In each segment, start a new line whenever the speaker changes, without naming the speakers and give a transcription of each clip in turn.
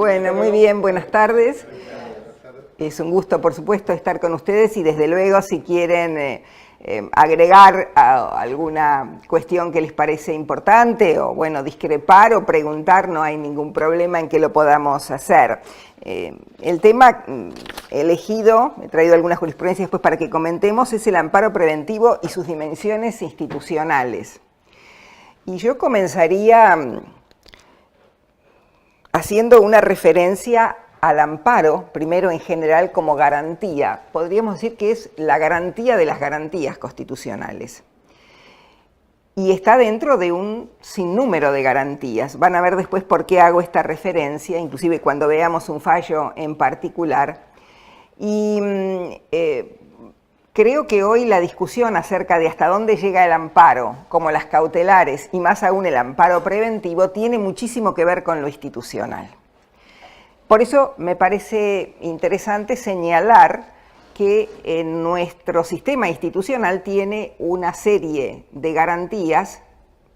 Bueno, muy bien, buenas tardes. Es un gusto, por supuesto, estar con ustedes y desde luego si quieren agregar alguna cuestión que les parece importante o, bueno, discrepar o preguntar, no hay ningún problema en que lo podamos hacer. El tema elegido, he traído algunas jurisprudencias después para que comentemos, es el amparo preventivo y sus dimensiones institucionales. Y yo comenzaría haciendo una referencia al amparo, primero en general como garantía. Podríamos decir que es la garantía de las garantías constitucionales. Y está dentro de un sinnúmero de garantías. Van a ver después por qué hago esta referencia, inclusive cuando veamos un fallo en particular. Y creo que hoy la discusión acerca de hasta dónde llega el amparo, como las cautelares y más aún el amparo preventivo, tiene muchísimo que ver con lo institucional. Por eso me parece interesante señalar que nuestro sistema institucional tiene una serie de garantías.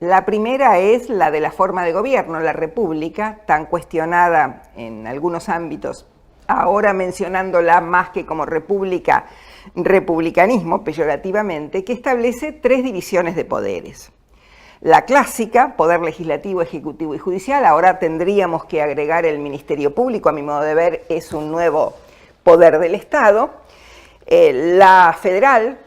La primera es la de la forma de gobierno, la república, tan cuestionada en algunos ámbitos, ahora mencionándola más que como república, republicanismo, peyorativamente, que establece 3 divisiones de poderes. La clásica, poder legislativo, ejecutivo y judicial, ahora tendríamos que agregar el Ministerio Público, a mi modo de ver es un nuevo poder del Estado. La federal,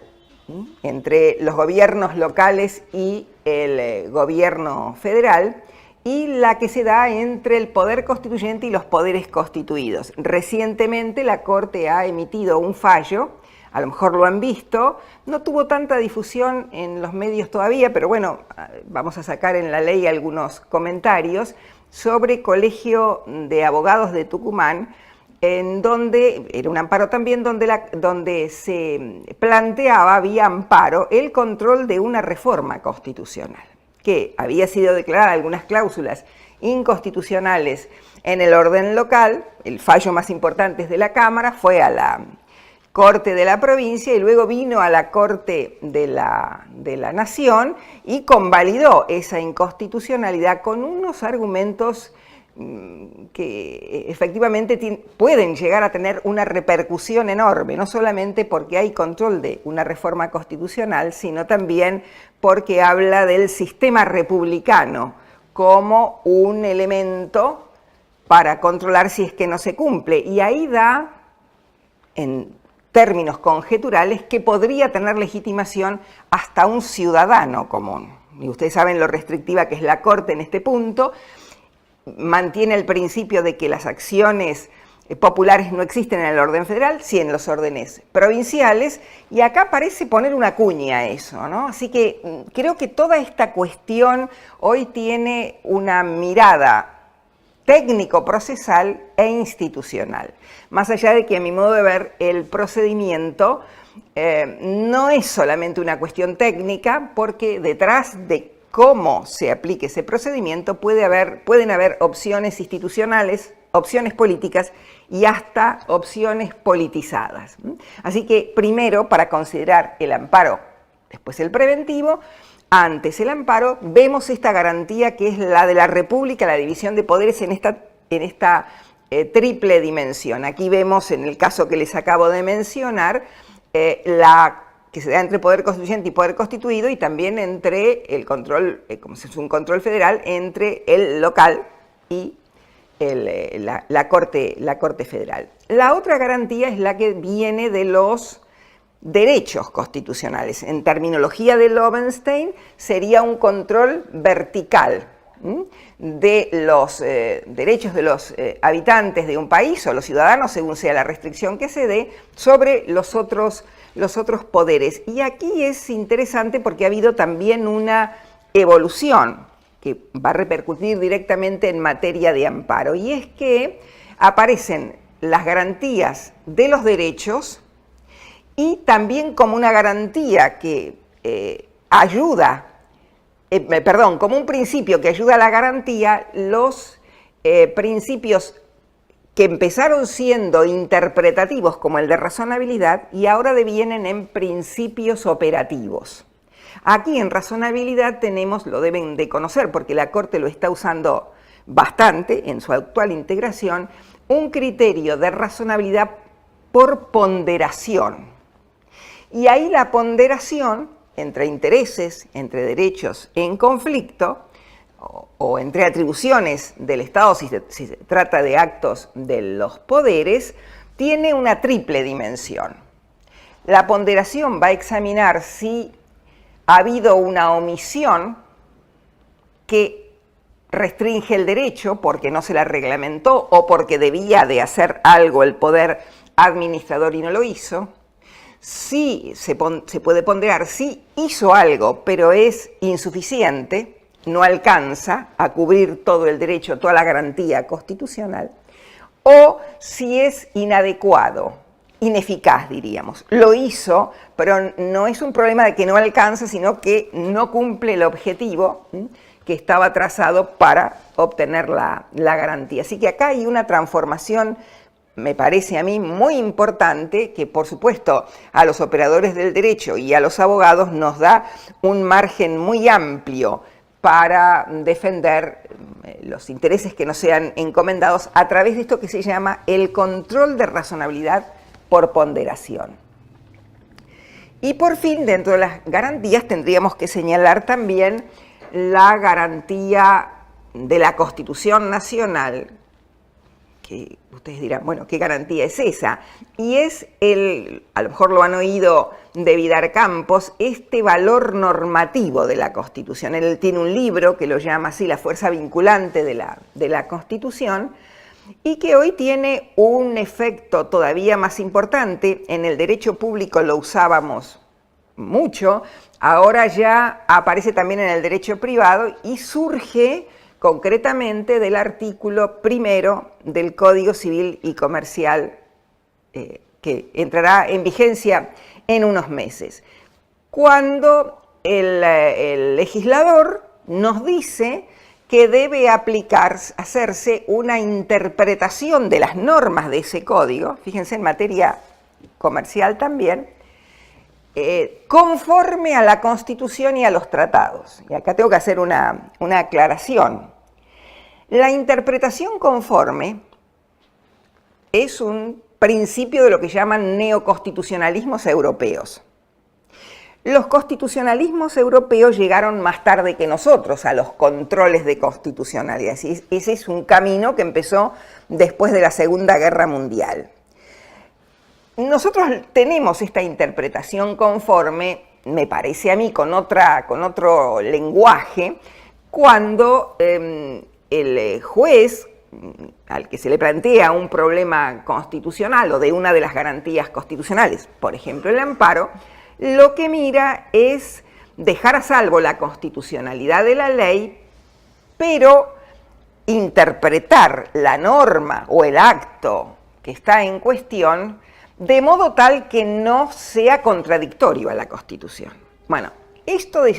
entre los gobiernos locales y el gobierno federal, y la que se da entre el poder constituyente y los poderes constituidos. Recientemente la Corte ha emitido un fallo, a lo mejor lo han visto, no tuvo tanta difusión en los medios todavía, pero bueno, vamos a sacar en la ley algunos comentarios sobre Colegio de Abogados de Tucumán, en donde, era un amparo también, donde se planteaba vía amparo el control de una reforma constitucional, que había sido declarada algunas cláusulas inconstitucionales en el orden local. El fallo más importante es de la Cámara, fue a la Corte de la provincia y luego vino a la Corte de la Nación y convalidó esa inconstitucionalidad con unos argumentos que efectivamente pueden llegar a tener una repercusión enorme, no solamente porque hay control de una reforma constitucional, sino también porque habla del sistema republicano como un elemento para controlar si es que no se cumple. Y ahí da, en términos conjeturales, que podría tener legitimación hasta un ciudadano común. Y ustedes saben lo restrictiva que es la Corte en este punto. Mantiene el principio de que las acciones populares no existen en el orden federal, sí en los órdenes provinciales, y acá parece poner una cuña a eso, ¿no? Así que creo que toda esta cuestión hoy tiene una mirada técnico-procesal e institucional. Más allá de que, a mi modo de ver, el procedimiento no es solamente una cuestión técnica, porque detrás de cómo se aplique ese procedimiento pueden haber opciones institucionales, opciones políticas y hasta opciones politizadas. Así que primero, para considerar el amparo, después el preventivo, antes el amparo, vemos esta garantía que es la de la República, la división de poderes en esta triple dimensión. Aquí vemos, en el caso que les acabo de mencionar, la que se da entre poder constituyente y poder constituido, y también entre el control, como si es un control federal, entre el local y la Corte Federal. La otra garantía es la que viene de los derechos constitucionales. En terminología de Lowenstein sería un control vertical de los derechos de los habitantes de un país o los ciudadanos, según sea la restricción que se dé, sobre los otros poderes. Y aquí es interesante porque ha habido también una evolución que va a repercutir directamente en materia de amparo, y es que aparecen las garantías de los derechos y también como una garantía que como un principio que ayuda a la garantía, los principios que empezaron siendo interpretativos como el de razonabilidad y ahora devienen en principios operativos. Aquí en razonabilidad tenemos, lo deben de conocer porque la Corte lo está usando bastante en su actual integración, un criterio de razonabilidad por ponderación. Y ahí la ponderación entre intereses, entre derechos en conflicto, o entre atribuciones del Estado, si se trata de actos de los poderes, tiene una triple dimensión. La ponderación va a examinar si ha habido una omisión que restringe el derecho porque no se la reglamentó o porque debía de hacer algo el poder administrador y no lo hizo. Sí se puede ponderar si hizo algo, pero es insuficiente, no alcanza a cubrir todo el derecho, toda la garantía constitucional, o si es inadecuado, ineficaz, diríamos. Lo hizo, pero no es un problema de que no alcanza, sino que no cumple el objetivo que estaba trazado para obtener la garantía. Así que acá hay una transformación, me parece a mí, muy importante, que por supuesto a los operadores del derecho y a los abogados nos da un margen muy amplio para defender los intereses que nos sean encomendados a través de esto que se llama el control de razonabilidad por ponderación. Y por fin, dentro de las garantías tendríamos que señalar también la garantía de la Constitución Nacional, que ustedes dirán, bueno, ¿qué garantía es esa? Y es a lo mejor lo han oído de Vidar Campos, este valor normativo de la Constitución. Él tiene un libro que lo llama así, La fuerza vinculante de la Constitución, y que hoy tiene un efecto todavía más importante. En el derecho público lo usábamos mucho, ahora ya aparece también en el derecho privado y surge concretamente del artículo 1 del Código Civil y Comercial, que entrará en vigencia en unos meses, cuando el legislador nos dice que debe hacerse una interpretación de las normas de ese código, fíjense en materia comercial también, conforme a la Constitución y a los tratados. Y acá tengo que hacer una aclaración. La interpretación conforme es un principio de lo que llaman neoconstitucionalismos europeos. Los constitucionalismos europeos llegaron más tarde que nosotros a los controles de constitucionalidad. Ese es un camino que empezó después de la Segunda Guerra Mundial. Nosotros tenemos esta interpretación conforme, me parece a mí, con otro lenguaje, cuando el juez al que se le plantea un problema constitucional o de una de las garantías constitucionales, por ejemplo el amparo, lo que mira es dejar a salvo la constitucionalidad de la ley, pero interpretar la norma o el acto que está en cuestión de modo tal que no sea contradictorio a la Constitución. Bueno, esto de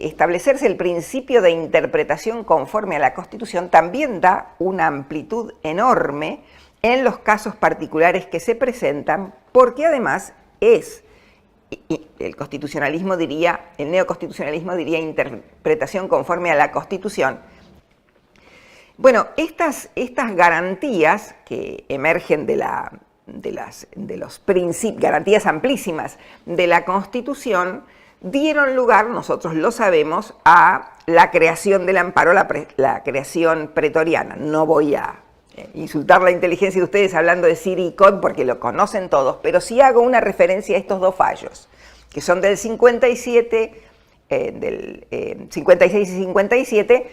establecerse el principio de interpretación conforme a la Constitución también da una amplitud enorme en los casos particulares que se presentan, porque además el constitucionalismo diría, el neoconstitucionalismo diría interpretación conforme a la Constitución. Bueno, estas garantías que emergen de los principios, garantías amplísimas de la Constitución, dieron lugar, nosotros lo sabemos, a la creación del amparo, la creación pretoriana. No voy a insultar la inteligencia de ustedes hablando de Siri y Cod porque lo conocen todos, pero sí hago una referencia a estos dos fallos, que son del 57, del 56 y 57,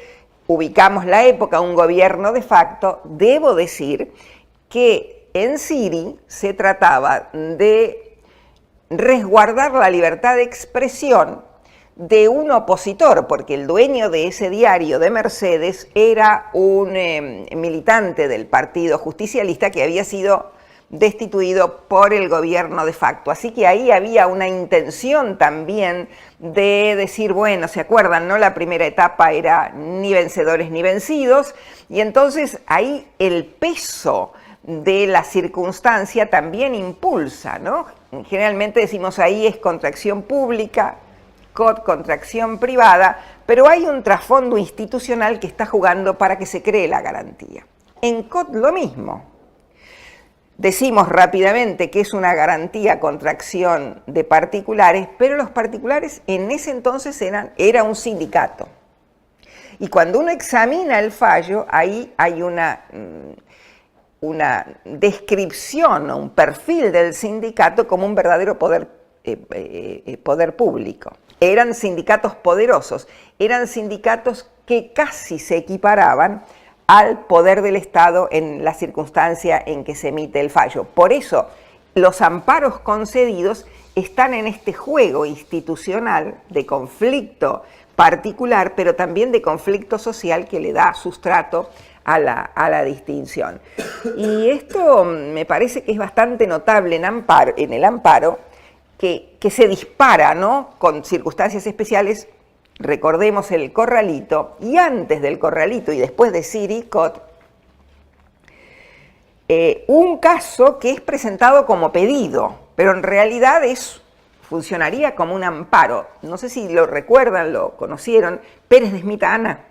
ubicamos la época, un gobierno de facto. Debo decir que en Siri se trataba de resguardar la libertad de expresión de un opositor, porque el dueño de ese diario de Mercedes era un militante del Partido Justicialista que había sido destituido por el gobierno de facto. Así que ahí había una intención también de decir, bueno, ¿se acuerdan, no? La primera etapa era ni vencedores ni vencidos, y entonces ahí el peso de la circunstancia también impulsa, ¿no? Generalmente decimos ahí es contracción pública, COT contra acción privada, pero hay un trasfondo institucional que está jugando para que se cree la garantía. En COT lo mismo. Decimos rápidamente que es una garantía contra acción de particulares, pero los particulares en ese entonces era un sindicato. Y cuando uno examina el fallo, ahí hay una descripción o un perfil del sindicato como un verdadero poder público. Eran sindicatos poderosos, eran sindicatos que casi se equiparaban al poder del Estado en la circunstancia en que se emite el fallo. Por eso, los amparos concedidos están en este juego institucional de conflicto particular, pero también de conflicto social que le da sustrato a la distinción. Y esto me parece que es bastante notable en el amparo, que se dispara, ¿no?, con circunstancias especiales. Recordemos el corralito, y antes del corralito y después de Siri y Cot, un caso que es presentado como pedido, pero en realidad funcionaría como un amparo. No sé si lo recuerdan, lo conocieron. Pérez de Smith Ana.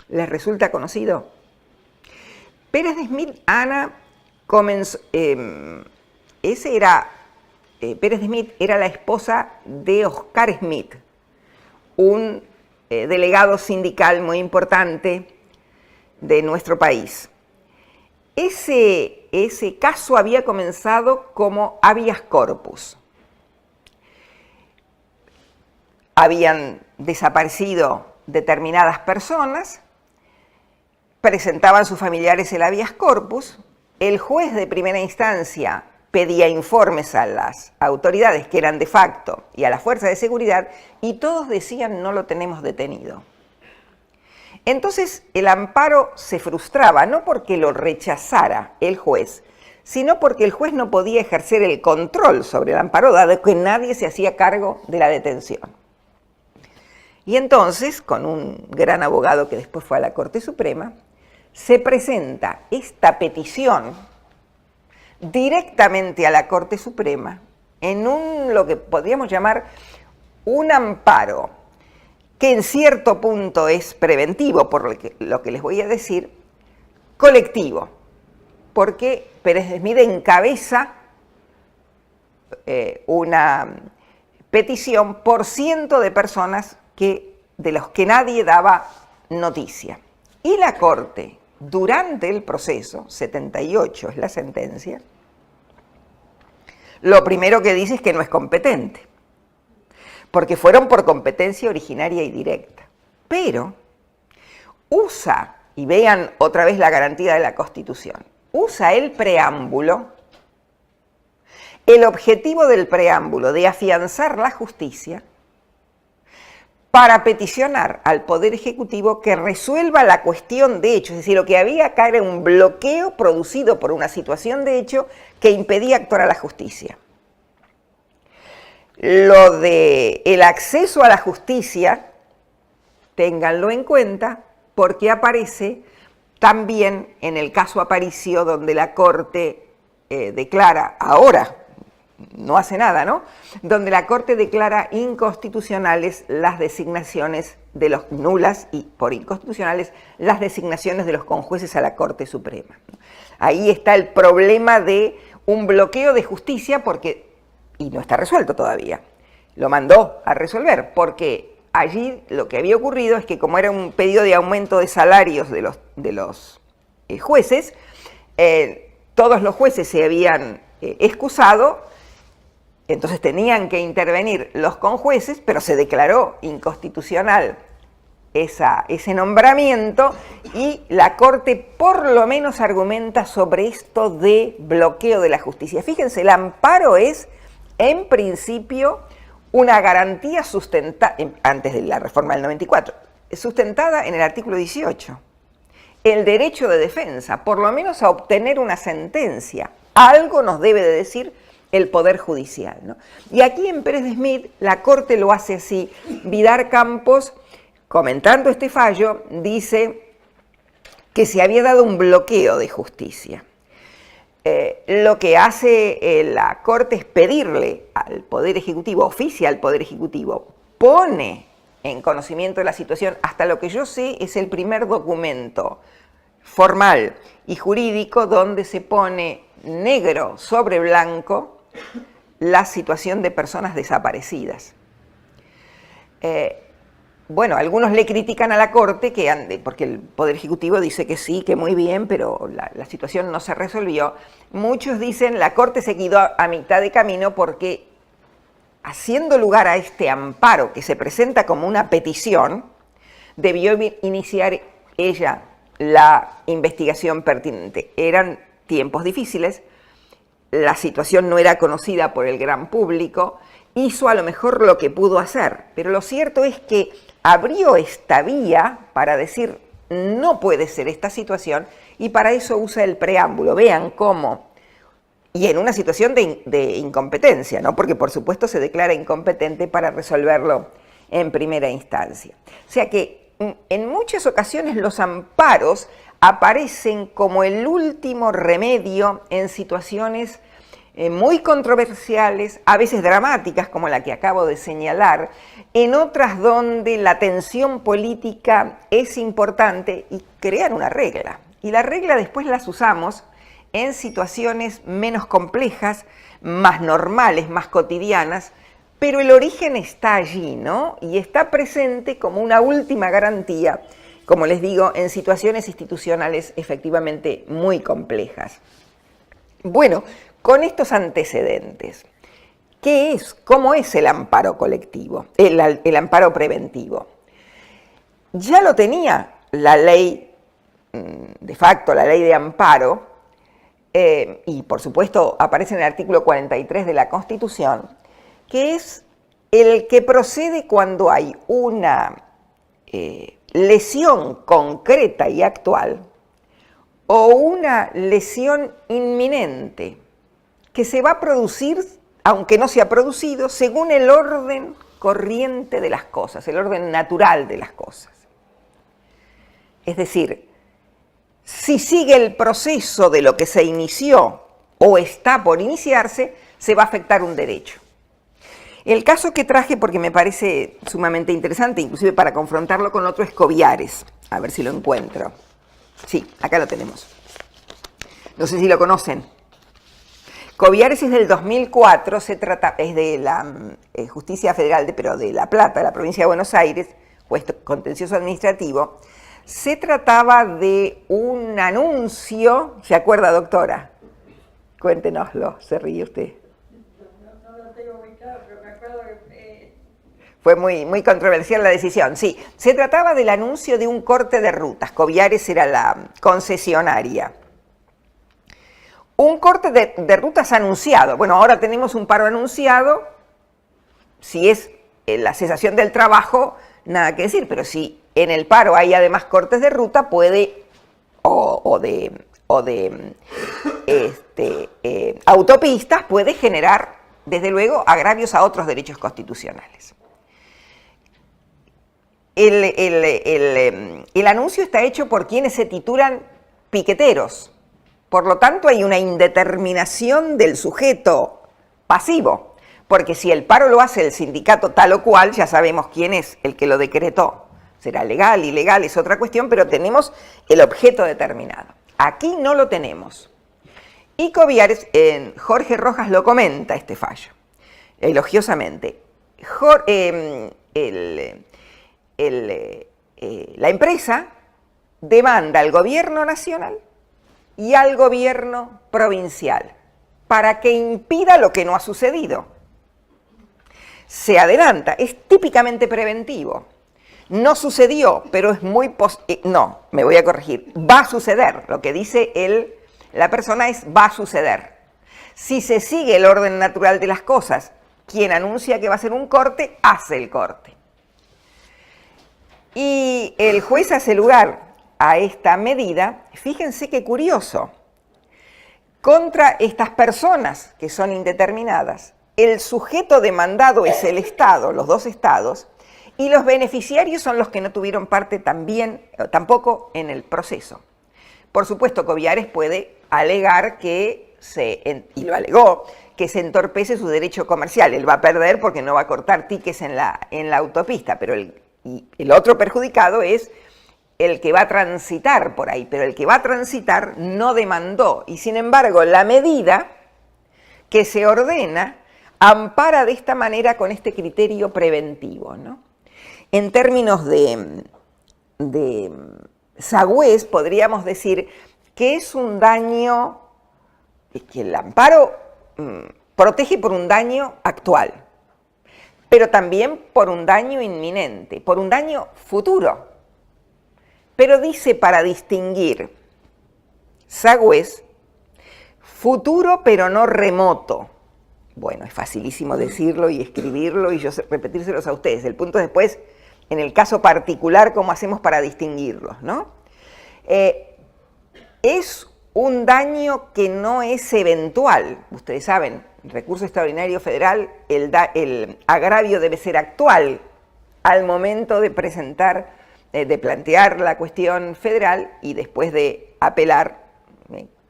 ¿Les resulta conocido? Pérez de Smith Ana comenzó. Pérez de Smith era la esposa de Oscar Smith, un delegado sindical muy importante de nuestro país. Ese caso había comenzado como habeas corpus. Habían desaparecido determinadas personas, presentaban sus familiares el habeas corpus, el juez de primera instancia pedía informes a las autoridades que eran de facto y a las fuerzas de seguridad, y todos decían no lo tenemos detenido. Entonces el amparo se frustraba, no porque lo rechazara el juez, sino porque el juez no podía ejercer el control sobre el amparo, dado que nadie se hacía cargo de la detención. Y entonces, con un gran abogado que después fue a la Corte Suprema, se presenta esta petición directamente a la Corte Suprema en lo que podríamos llamar un amparo, que en cierto punto es preventivo, por lo que les voy a decir, colectivo, porque Pérez de Smith encabeza una petición por ciento de personas de los que nadie daba noticia. Y la Corte, durante el proceso, 78 es la sentencia, lo primero que dice es que no es competente, porque fueron por competencia originaria y directa. Pero usa, y vean otra vez la garantía de la Constitución, usa el preámbulo, el objetivo del preámbulo de afianzar la justicia, para peticionar al Poder Ejecutivo que resuelva la cuestión de hecho, es decir, lo que había acá era un bloqueo producido por una situación de hecho que impedía actuar a la justicia. Lo de el acceso a la justicia, ténganlo en cuenta, porque aparece también en el caso Aparicio, donde la Corte declara, ahora, no hace nada, ¿no?, donde la Corte declara inconstitucionales las designaciones de los nulas y por inconstitucionales las designaciones de los conjueces a la Corte Suprema. Ahí está el problema de un bloqueo de justicia y no está resuelto todavía. Lo mandó a resolver porque allí lo que había ocurrido es que como era un pedido de aumento de salarios de los jueces, todos los jueces se habían excusado. Entonces tenían que intervenir los conjueces, pero se declaró inconstitucional ese nombramiento y la Corte por lo menos argumenta sobre esto de bloqueo de la justicia. Fíjense, el amparo es, en principio, una garantía sustentada, antes de la reforma del 94, sustentada en el artículo 18. El derecho de defensa, por lo menos a obtener una sentencia. Algo nos debe de decir el Poder Judicial, ¿no? Y aquí en Pérez de Smith la Corte lo hace así. Vidar Campos, comentando este fallo, dice que se había dado un bloqueo de justicia. Lo que hace la Corte es pedirle al Poder Ejecutivo, oficia al Poder Ejecutivo, pone en conocimiento de la situación. Hasta lo que yo sé, es el primer documento formal y jurídico donde se pone negro sobre blanco la situación de personas desaparecidas. Bueno, algunos le critican a la Corte porque el Poder Ejecutivo dice que sí, que muy bien, pero la situación no se resolvió. Muchos dicen la Corte se quedó a mitad de camino porque, haciendo lugar a este amparo que se presenta como una petición, debió iniciar ella la investigación pertinente. Eran tiempos difíciles, la situación no era conocida por el gran público, hizo a lo mejor lo que pudo hacer, pero lo cierto es que abrió esta vía para decir no puede ser esta situación, y para eso usa el preámbulo. Vean cómo, y en una situación de incompetencia, ¿no? Porque por supuesto se declara incompetente para resolverlo en primera instancia. O sea que en muchas ocasiones los amparos aparecen como el último remedio en situaciones muy controversiales, a veces dramáticas, como la que acabo de señalar, en otras donde la tensión política es importante y crean una regla. Y la regla después las usamos en situaciones menos complejas, más normales, más cotidianas, pero el origen está allí, ¿no? Y está presente como una última garantía, como les digo, en situaciones institucionales efectivamente muy complejas. Bueno, con estos antecedentes, ¿qué es? ¿Cómo es el amparo colectivo, el amparo preventivo? Ya lo tenía la ley, de facto, la ley de amparo, y por supuesto aparece en el artículo 43 de la Constitución, que es el que procede cuando hay una lesión concreta y actual o una lesión inminente que se va a producir, aunque no se ha producido, según el orden corriente de las cosas, el orden natural de las cosas. Es decir, si sigue el proceso de lo que se inició o está por iniciarse, se va a afectar un derecho. El caso que traje, porque me parece sumamente interesante, inclusive para confrontarlo con otro, es Cobiares. A ver si lo encuentro. Sí, acá lo tenemos. No sé si lo conocen. Cobiares es del 2004, es de la Justicia Federal de La Plata, de la provincia de Buenos Aires, juez contencioso administrativo. Se trataba de un anuncio, ¿se acuerda, doctora? Cuéntenoslo, se ríe usted.
No lo tengo muy claro, pero me acuerdo que...
Fue muy controversial la decisión, sí. Se trataba del anuncio de un corte de rutas. Cobiares era la concesionaria. Un corte de rutas anunciado. Bueno, ahora tenemos un paro anunciado. Si es la cesación del trabajo, nada que decir, pero si en el paro hay además cortes de ruta, puede, o de autopistas, puede generar, desde luego, agravios a otros derechos constitucionales. El anuncio está hecho por quienes se titulan piqueteros. Por lo tanto, hay una indeterminación del sujeto pasivo, porque si el paro lo hace el sindicato tal o cual, ya sabemos quién es el que lo decretó. Será legal, ilegal, es otra cuestión, pero tenemos el objeto determinado. Aquí no lo tenemos. Y Cobiares, Jorge Rojas lo comenta, este fallo, elogiosamente. La empresa demanda al gobierno nacional y al gobierno provincial para que impida lo que no ha sucedido. Se adelanta, es típicamente preventivo. No sucedió, pero es muy no, me voy a corregir, va a suceder. Lo que dice la persona es va a suceder. Si se sigue el orden natural de las cosas, quien anuncia que va a hacer un corte, hace el corte. Y el juez hace lugar a esta medida. Fíjense qué curioso. Contra estas personas que son indeterminadas, el sujeto demandado es el Estado, los dos estados, y los beneficiarios son los que no tuvieron parte tampoco en el proceso. Por supuesto, Cobiares puede alegar que y lo alegó, que se entorpece su derecho comercial. Él va a perder porque no va a cortar tickets en la autopista, pero el otro perjudicado es el que va a transitar por ahí, pero el que va a transitar no demandó. Y sin embargo, la medida que se ordena ampara de esta manera con este criterio preventivo, ¿no? En términos de sagüez, podríamos decir que es un daño, que el amparo protege por un daño actual, pero también por un daño inminente, por un daño futuro. Pero dice para distinguir, sagüez, futuro pero no remoto. Bueno, es facilísimo decirlo y escribirlo y yo repetírselos a ustedes. El punto es después, en el caso particular, cómo hacemos para distinguirlos, ¿no? Es un daño que no es eventual. Ustedes saben, recurso extraordinario federal, el agravio debe ser actual al momento de presentar, de plantear la cuestión federal y después de apelar,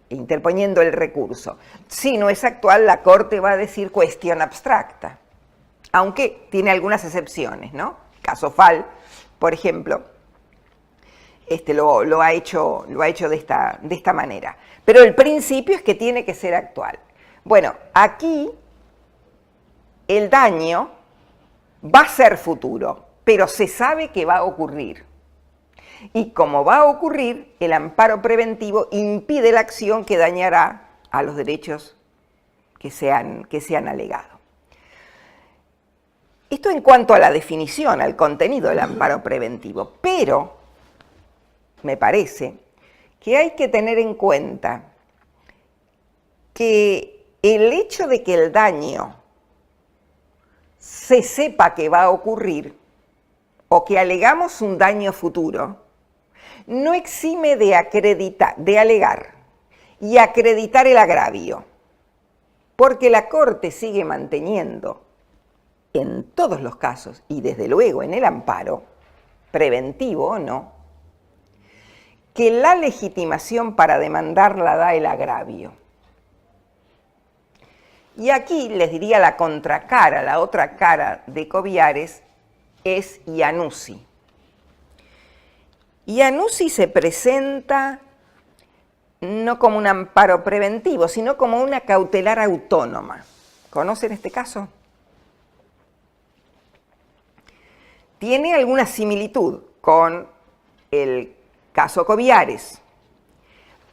interponiendo el recurso. Si no es actual, la Corte va a decir cuestión abstracta, aunque tiene algunas excepciones, ¿no? Caso Fall, por ejemplo, lo ha hecho de esta manera. Pero el principio es que tiene que ser actual. Bueno, aquí el daño va a ser futuro, pero se sabe que va a ocurrir. Y como va a ocurrir, el amparo preventivo impide la acción que dañará a los derechos que se han alegado. Esto en cuanto a la definición, al contenido del amparo preventivo, pero me parece que hay que tener en cuenta que el hecho de que el daño se sepa que va a ocurrir o que alegamos un daño futuro, no exime de alegar y acreditar el agravio, porque la Corte sigue manteniendo en todos los casos, y desde luego en el amparo, preventivo o no, que la legitimación para demandar la da el agravio. Y aquí les diría la contracara, la otra cara de Cobiares es Iannuzzi. Iannuzzi se presenta no como un amparo preventivo, sino como una cautelar autónoma. ¿Conocen este caso? Tiene alguna similitud con el caso Cobiares,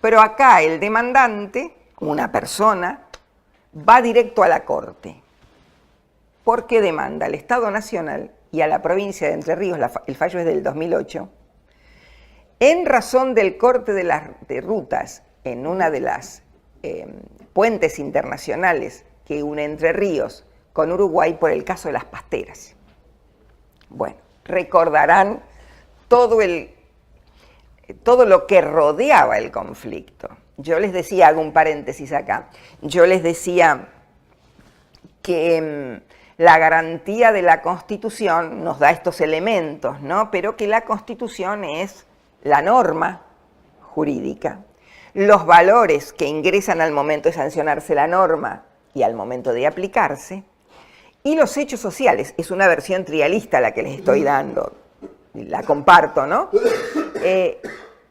pero acá el demandante, una persona, va directo a la Corte, porque demanda al Estado Nacional y a la provincia de Entre Ríos, el fallo es del 2008, en razón del corte de rutas en una de las puentes internacionales que une Entre Ríos con Uruguay por el caso de las pasteras. Bueno, recordarán todo lo que rodeaba el conflicto. Yo les decía, hago un paréntesis acá, yo les decía que la garantía de la Constitución nos da estos elementos, ¿no? Pero que la Constitución es la norma jurídica, los valores que ingresan al momento de sancionarse la norma y al momento de aplicarse, y los hechos sociales. Es una versión trialista la que les estoy dando, la comparto, ¿no?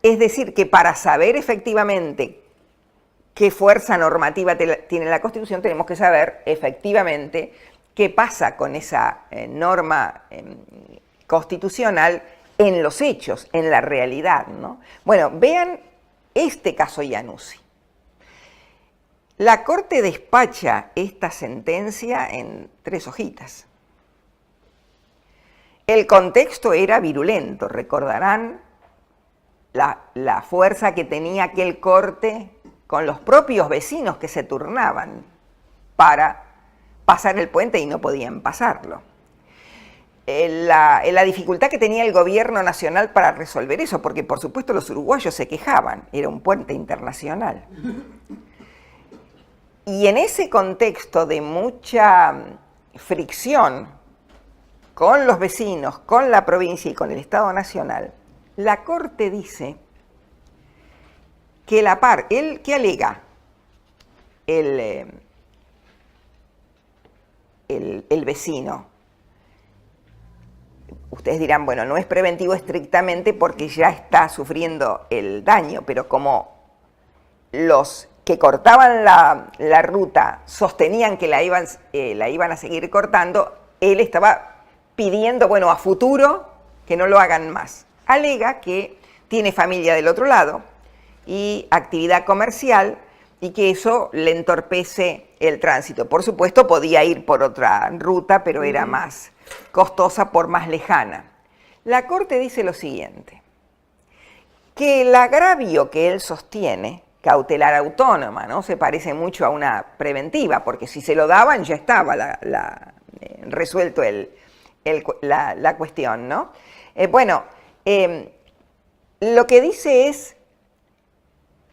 Es decir, que para saber efectivamente qué fuerza normativa tiene la Constitución, tenemos que saber efectivamente qué pasa con esa norma constitucional en los hechos, en la realidad, ¿no? Bueno, vean este caso Iannuzzi. La Corte despacha esta sentencia en 3 hojitas. El contexto era virulento, recordarán la fuerza que tenía aquel corte con los propios vecinos que se turnaban para pasar el puente y no podían pasarlo. La dificultad que tenía el gobierno nacional para resolver eso, porque por supuesto los uruguayos se quejaban, era un puente internacional. Y en ese contexto de mucha fricción con los vecinos, con la provincia y con el Estado Nacional, la Corte dice que el que alega el vecino. Ustedes dirán, bueno, no es preventivo estrictamente porque ya está sufriendo el daño, pero como los que cortaban la ruta sostenían que la iban a seguir cortando, él estaba pidiendo, bueno, a futuro que no lo hagan más. Alega que tiene familia del otro lado y actividad comercial y que eso le entorpece el tránsito. Por supuesto, podía ir por otra ruta, pero era más costosa por más lejana. La Corte dice lo siguiente, que el agravio que él sostiene, cautelar autónoma, ¿no? Se parece mucho a una preventiva, porque si se lo daban ya estaba resuelto la cuestión, ¿no? Lo que dice es,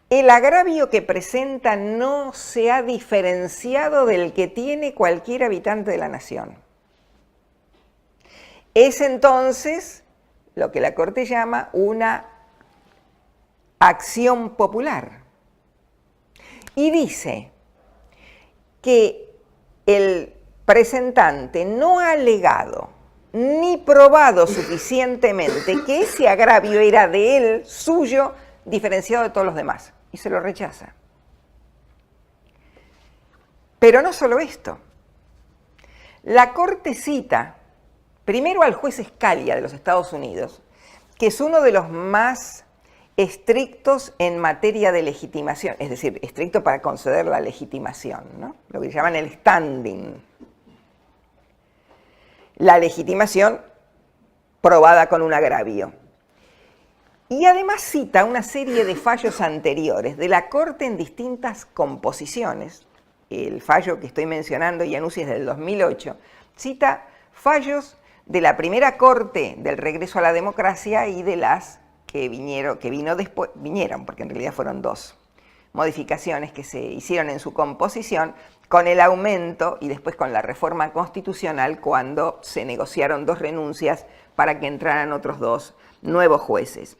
el agravio que presenta no se ha diferenciado del que tiene cualquier habitante de la nación. Es entonces lo que la Corte llama una acción popular. Y dice que el presentante no ha alegado ni probado suficientemente que ese agravio era de él, suyo, diferenciado de todos los demás. Y se lo rechaza. Pero no solo esto. La Corte cita primero al juez Scalia de los Estados Unidos, que es uno de los más estrictos en materia de legitimación, es decir, estricto para conceder la legitimación, ¿no? Lo que llaman el standing. La legitimación probada con un agravio. Y además cita una serie de fallos anteriores de la Corte en distintas composiciones. El fallo que estoy mencionando, Iannuzzi, es del 2008. Cita fallos de la primera Corte del regreso a la democracia y de las que vinieron, porque en realidad fueron dos modificaciones que se hicieron en su composición con el aumento y después con la reforma constitucional cuando se negociaron dos renuncias para que entraran otros dos nuevos jueces.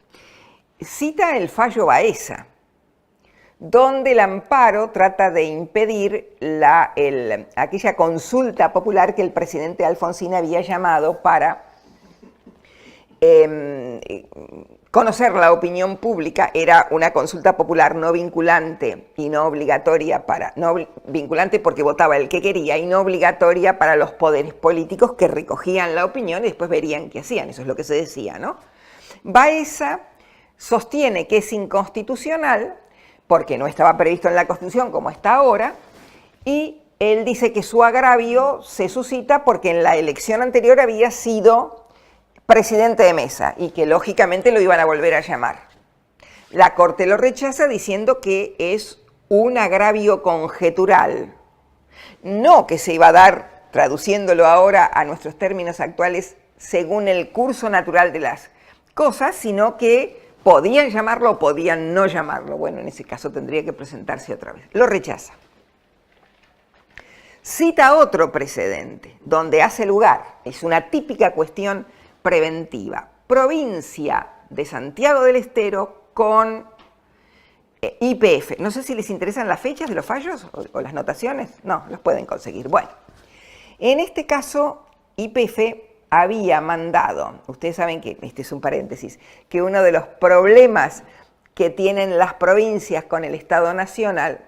Cita el fallo Baeza, donde el amparo trata de impedir aquella consulta popular que el presidente Alfonsín había llamado para conocer la opinión pública. Era una consulta popular no vinculante y no obligatoria no vinculante porque votaba el que quería y no obligatoria para los poderes políticos que recogían la opinión y después verían qué hacían. Eso es lo que se decía, ¿no? Baeza sostiene que es inconstitucional porque no estaba previsto en la Constitución como está ahora, y él dice que su agravio se suscita porque en la elección anterior había sido presidente de mesa y que lógicamente lo iban a volver a llamar. La Corte lo rechaza diciendo que es un agravio conjetural, no que se iba a dar, traduciéndolo ahora a nuestros términos actuales, según el curso natural de las cosas, sino que podían llamarlo o podían no llamarlo. Bueno, en ese caso tendría que presentarse otra vez. Lo rechaza. Cita otro precedente, donde hace lugar, es una típica cuestión preventiva, provincia de Santiago del Estero con YPF. No sé si les interesan las fechas de los fallos o las notaciones. No, los pueden conseguir. Bueno, en este caso, YPF había mandado, ustedes saben que, este es un paréntesis, que uno de los problemas que tienen las provincias con el Estado Nacional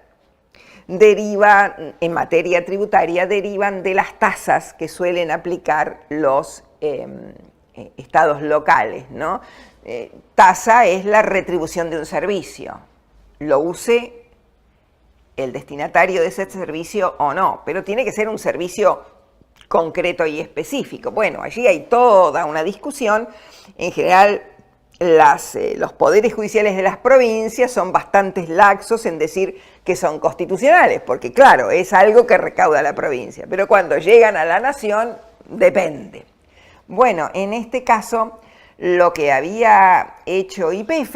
deriva, en materia tributaria, derivan de las tasas que suelen aplicar los estados locales, ¿no? Tasa es la retribución de un servicio, lo use el destinatario de ese servicio o no, pero tiene que ser un servicio concreto y específico. Bueno, allí hay toda una discusión. En general, los poderes judiciales de las provincias son bastante laxos en decir que son constitucionales, porque claro, es algo que recauda la provincia, pero cuando llegan a la nación, depende. Bueno, en este caso, lo que había hecho YPF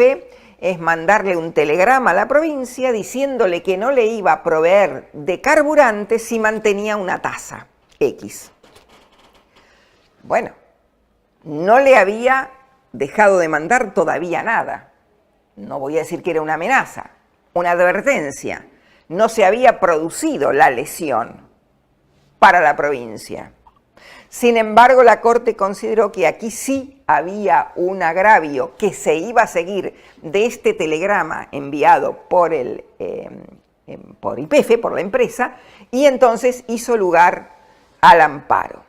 es mandarle un telegrama a la provincia diciéndole que no le iba a proveer de carburante si mantenía una tasa X. Bueno, no le había dejado de mandar todavía nada. No voy a decir que era una amenaza, una advertencia. no se había producido la lesión para la provincia. Sin embargo, la Corte consideró que aquí sí había un agravio que se iba a seguir de este telegrama enviado por YPF, por la empresa, y entonces hizo lugar al amparo.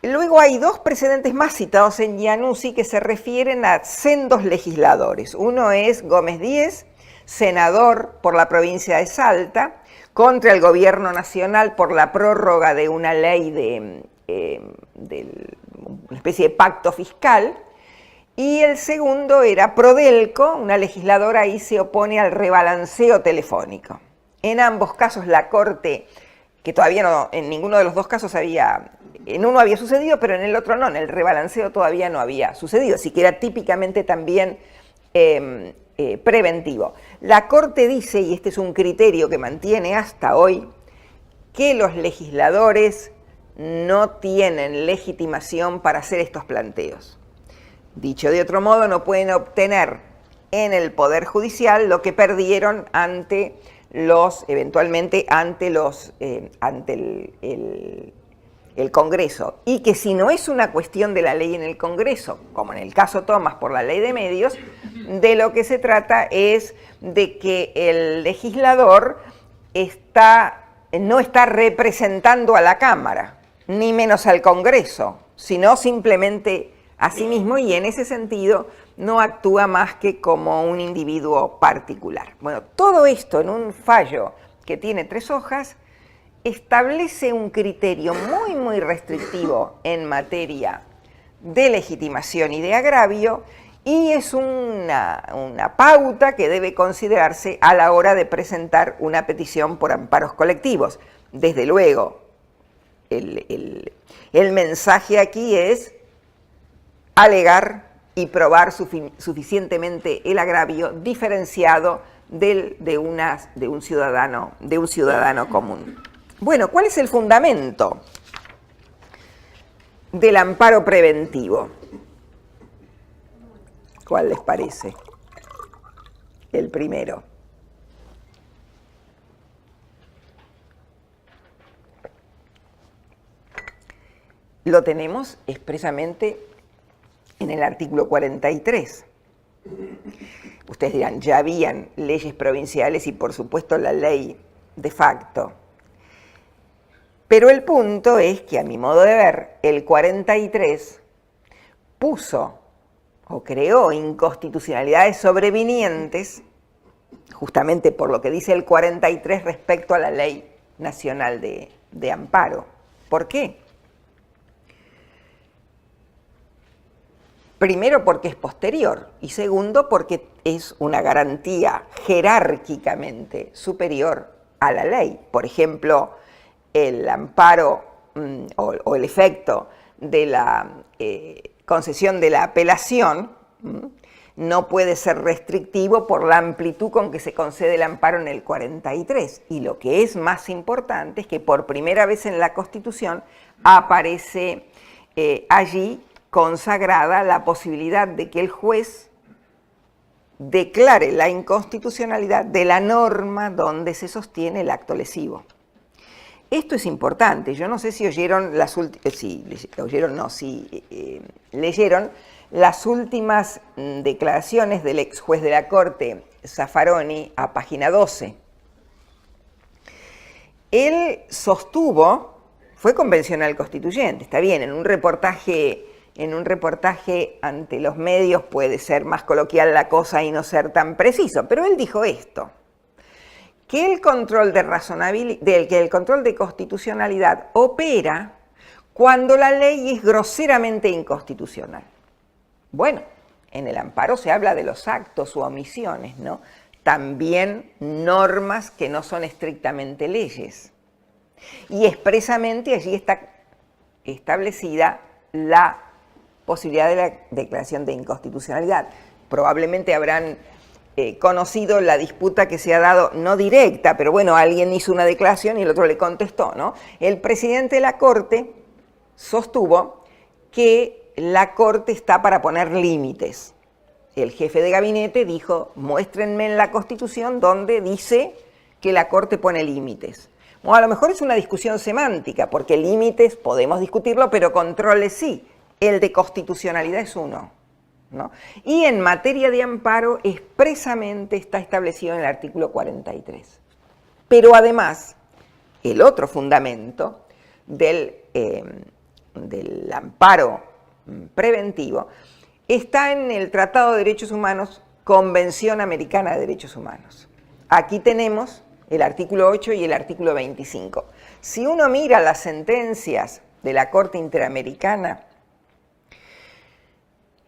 Luego hay dos precedentes más citados en Giannuzzi que se refieren a sendos legisladores. Uno es Gómez Díez, senador por la provincia de Salta, contra el gobierno nacional por la prórroga de una ley de una especie de pacto fiscal, y el segundo era Prodelco, una legisladora ahí se opone al rebalanceo telefónico. En ambos casos la Corte, que todavía no, en ninguno de los dos casos en uno había sucedido, pero en el otro no, en el rebalanceo todavía no había sucedido, así que era típicamente también preventivo. La Corte dice, y este es un criterio que mantiene hasta hoy, que los legisladores no tienen legitimación para hacer estos planteos. Dicho de otro modo, no pueden obtener en el Poder Judicial lo que perdieron eventualmente ante el Congreso, y que si no es una cuestión de la ley en el Congreso, como en el caso Thomas por la ley de medios, de lo que se trata es de que el legislador no está representando a la Cámara, ni menos al Congreso, sino simplemente a sí mismo, y en ese sentido no actúa más que como un individuo particular. Bueno, todo esto en un fallo que tiene 3 hojas establece un criterio muy, muy restrictivo en materia de legitimación y de agravio, y es una pauta que debe considerarse a la hora de presentar una petición por amparos colectivos. Desde luego, el mensaje aquí es alegar y probar suficientemente el agravio diferenciado de un ciudadano común. Bueno, ¿cuál es el fundamento del amparo preventivo? ¿Cuál les parece? El primero. Lo tenemos expresamente en el artículo 43. Ustedes dirán, ya habían leyes provinciales y por supuesto la ley de facto. Pero el punto es que, a mi modo de ver, el 43 puso o creó inconstitucionalidades sobrevinientes, justamente por lo que dice el 43 respecto a la Ley Nacional de Amparo. ¿Por qué? Primero, porque es posterior, y segundo, porque es una garantía jerárquicamente superior a la ley. Por ejemplo, el amparo o el efecto de la concesión de la apelación no puede ser restrictivo por la amplitud con que se concede el amparo en el 43. Y lo que es más importante es que por primera vez en la Constitución aparece allí consagrada la posibilidad de que el juez declare la inconstitucionalidad de la norma donde se sostiene el acto lesivo. Esto es importante. Yo no sé si oyeron leyeron las últimas declaraciones del ex juez de la Corte, Zaffaroni, a página 12. Él sostuvo, fue convencional constituyente, está bien, en un reportaje ante los medios puede ser más coloquial la cosa y no ser tan preciso, pero él dijo esto: que el control de constitucionalidad opera cuando la ley es groseramente inconstitucional. Bueno, en el amparo se habla de los actos u omisiones, ¿no? También normas que no son estrictamente leyes. Y expresamente allí está establecida la posibilidad de la declaración de inconstitucionalidad. Probablemente habrán conocido la disputa que se ha dado, no directa, pero bueno, alguien hizo una declaración y el otro le contestó, ¿no? El presidente de la Corte sostuvo que la Corte está para poner límites. El jefe de gabinete dijo, muéstrenme en la Constitución donde dice que la Corte pone límites. Bueno, a lo mejor es una discusión semántica, porque límites podemos discutirlo, pero controles sí. El de constitucionalidad es uno, ¿no? Y en materia de amparo expresamente está establecido en el artículo 43. Pero además, el otro fundamento del amparo preventivo está en el Tratado de Derechos Humanos, Convención Americana de Derechos Humanos. Aquí tenemos el artículo 8 y el artículo 25. Si uno mira las sentencias de la Corte Interamericana,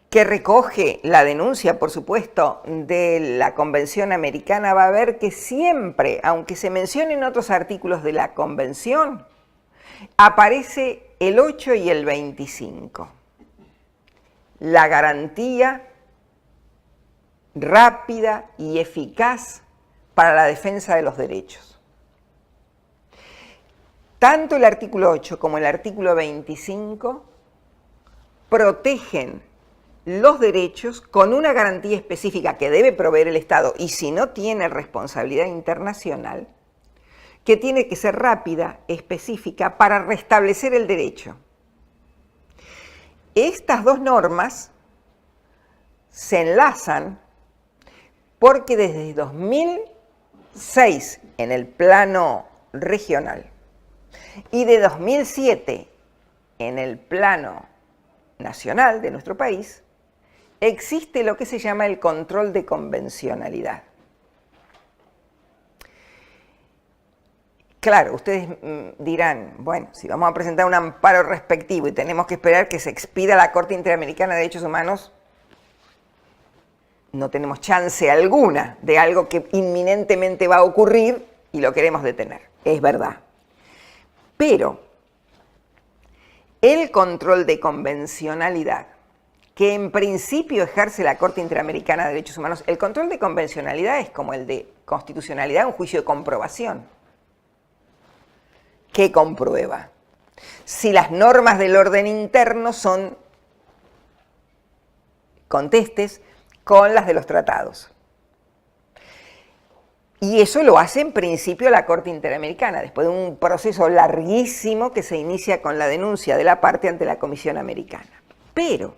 que recoge la denuncia, por supuesto, de la Convención Americana, va a ver que siempre, aunque se mencionen otros artículos de la Convención, aparece el 8 y el 25. La garantía rápida y eficaz para la defensa de los derechos. Tanto el artículo 8 como el artículo 25 protegen los derechos con una garantía específica que debe proveer el Estado, y si no tiene responsabilidad internacional, que tiene que ser rápida, específica, para restablecer el derecho. Estas dos normas se enlazan porque desde 2006 en el plano regional y de 2007 en el plano nacional de nuestro país, existe lo que se llama el control de convencionalidad. Claro, ustedes dirán, bueno, si vamos a presentar un amparo respectivo y tenemos que esperar que se expida la Corte Interamericana de Derechos Humanos, no tenemos chance alguna de algo que inminentemente va a ocurrir y lo queremos detener. Es verdad. Pero el control de convencionalidad, que en principio ejerce la Corte Interamericana de Derechos Humanos, el control de convencionalidad es como el de constitucionalidad, un juicio de comprobación. ¿Qué comprueba? Si las normas del orden interno son contestes con las de los tratados. Y eso lo hace en principio la Corte Interamericana, después de un proceso larguísimo que se inicia con la denuncia de la parte ante la Comisión Americana. Pero,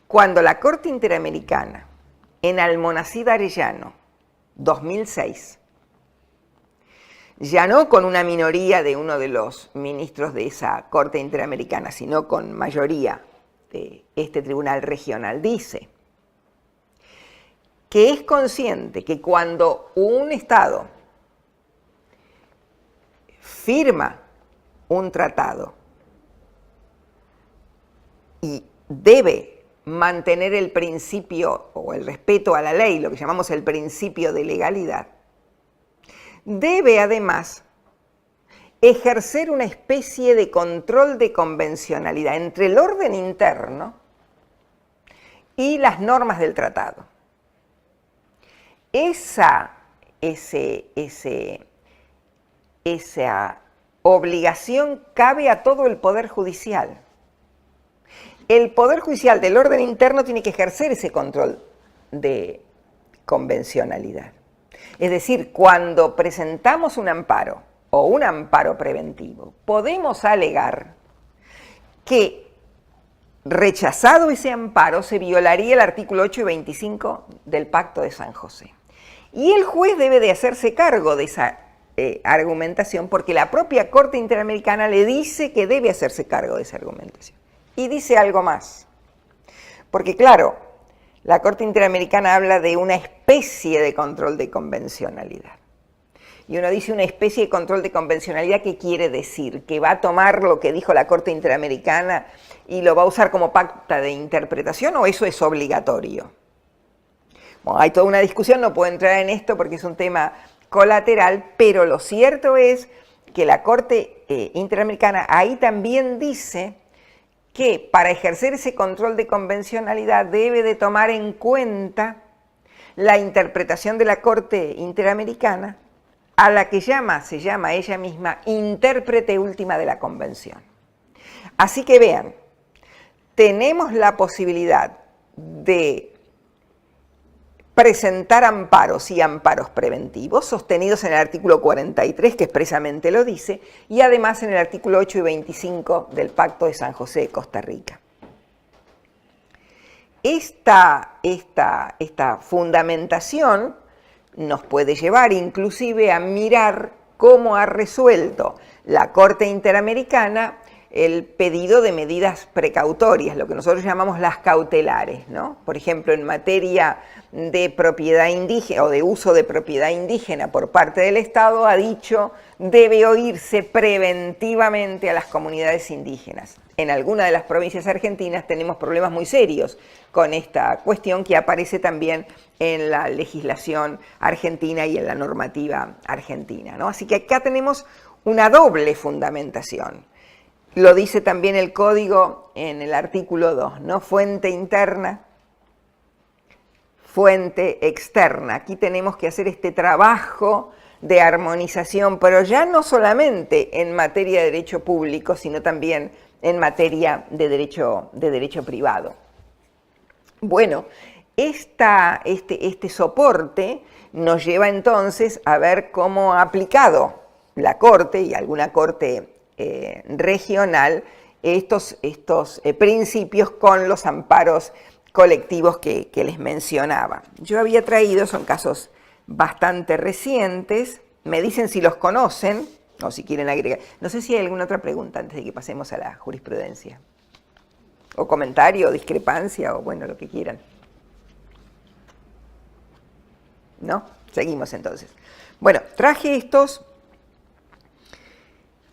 cuando la Corte Interamericana, en Almonacid Arellano, 2006, ya no con una minoría de uno de los ministros de esa Corte Interamericana, sino con mayoría de este tribunal regional, dice que es consciente que cuando un Estado firma un tratado y debe mantener el principio o el respeto a la ley, lo que llamamos el principio de legalidad, debe además ejercer una especie de control de convencionalidad entre el orden interno y las normas del tratado. Esa obligación cabe a todo el Poder Judicial. El Poder Judicial del orden interno tiene que ejercer ese control de convencionalidad. Es decir, cuando presentamos un amparo o un amparo preventivo, podemos alegar que, rechazado ese amparo, se violaría el artículo 8 y 25 del Pacto de San José. Y el juez debe de hacerse cargo de esa argumentación, porque la propia Corte Interamericana le dice que debe hacerse cargo de esa argumentación. Y dice algo más, porque claro, la Corte Interamericana habla de una especie de control de convencionalidad. Y uno dice una especie de control de convencionalidad, ¿qué quiere decir? ¿Que va a tomar lo que dijo la Corte Interamericana y lo va a usar como pauta de interpretación, o eso es obligatorio? Bueno, hay toda una discusión, no puedo entrar en esto porque es un tema colateral, pero lo cierto es que la Corte Interamericana ahí también dice que para ejercer ese control de convencionalidad debe de tomar en cuenta la interpretación de la Corte Interamericana, a la que se llama ella misma intérprete última de la Convención. Así que vean, tenemos la posibilidad de presentar amparos y amparos preventivos sostenidos en el artículo 43, que expresamente lo dice, y además en el artículo 8 y 25 del Pacto de San José de Costa Rica. Esta fundamentación nos puede llevar inclusive a mirar cómo ha resuelto la Corte Interamericana el pedido de medidas precautorias, lo que nosotros llamamos las cautelares, ¿no? Por ejemplo, en materia de propiedad indígena o de uso de propiedad indígena por parte del Estado, ha dicho debe oírse preventivamente a las comunidades indígenas. En alguna de las provincias argentinas tenemos problemas muy serios con esta cuestión que aparece también en la legislación argentina y en la normativa argentina, ¿no? Así que acá tenemos una doble fundamentación. Lo dice también el Código en el artículo 2, ¿no? Fuente interna, fuente externa. Aquí tenemos que hacer este trabajo de armonización, pero ya no solamente en materia de derecho público, sino también en materia de derecho privado. Bueno, este soporte nos lleva entonces a ver cómo ha aplicado la Corte y alguna Corte regional estos principios con los amparos colectivos que les mencionaba. Yo había traído, son casos bastante recientes, me dicen si los conocen o si quieren agregar. No sé si hay alguna otra pregunta antes de que pasemos a la jurisprudencia. O comentario, o discrepancia, o bueno, lo que quieran. ¿No? Seguimos entonces. Bueno, traje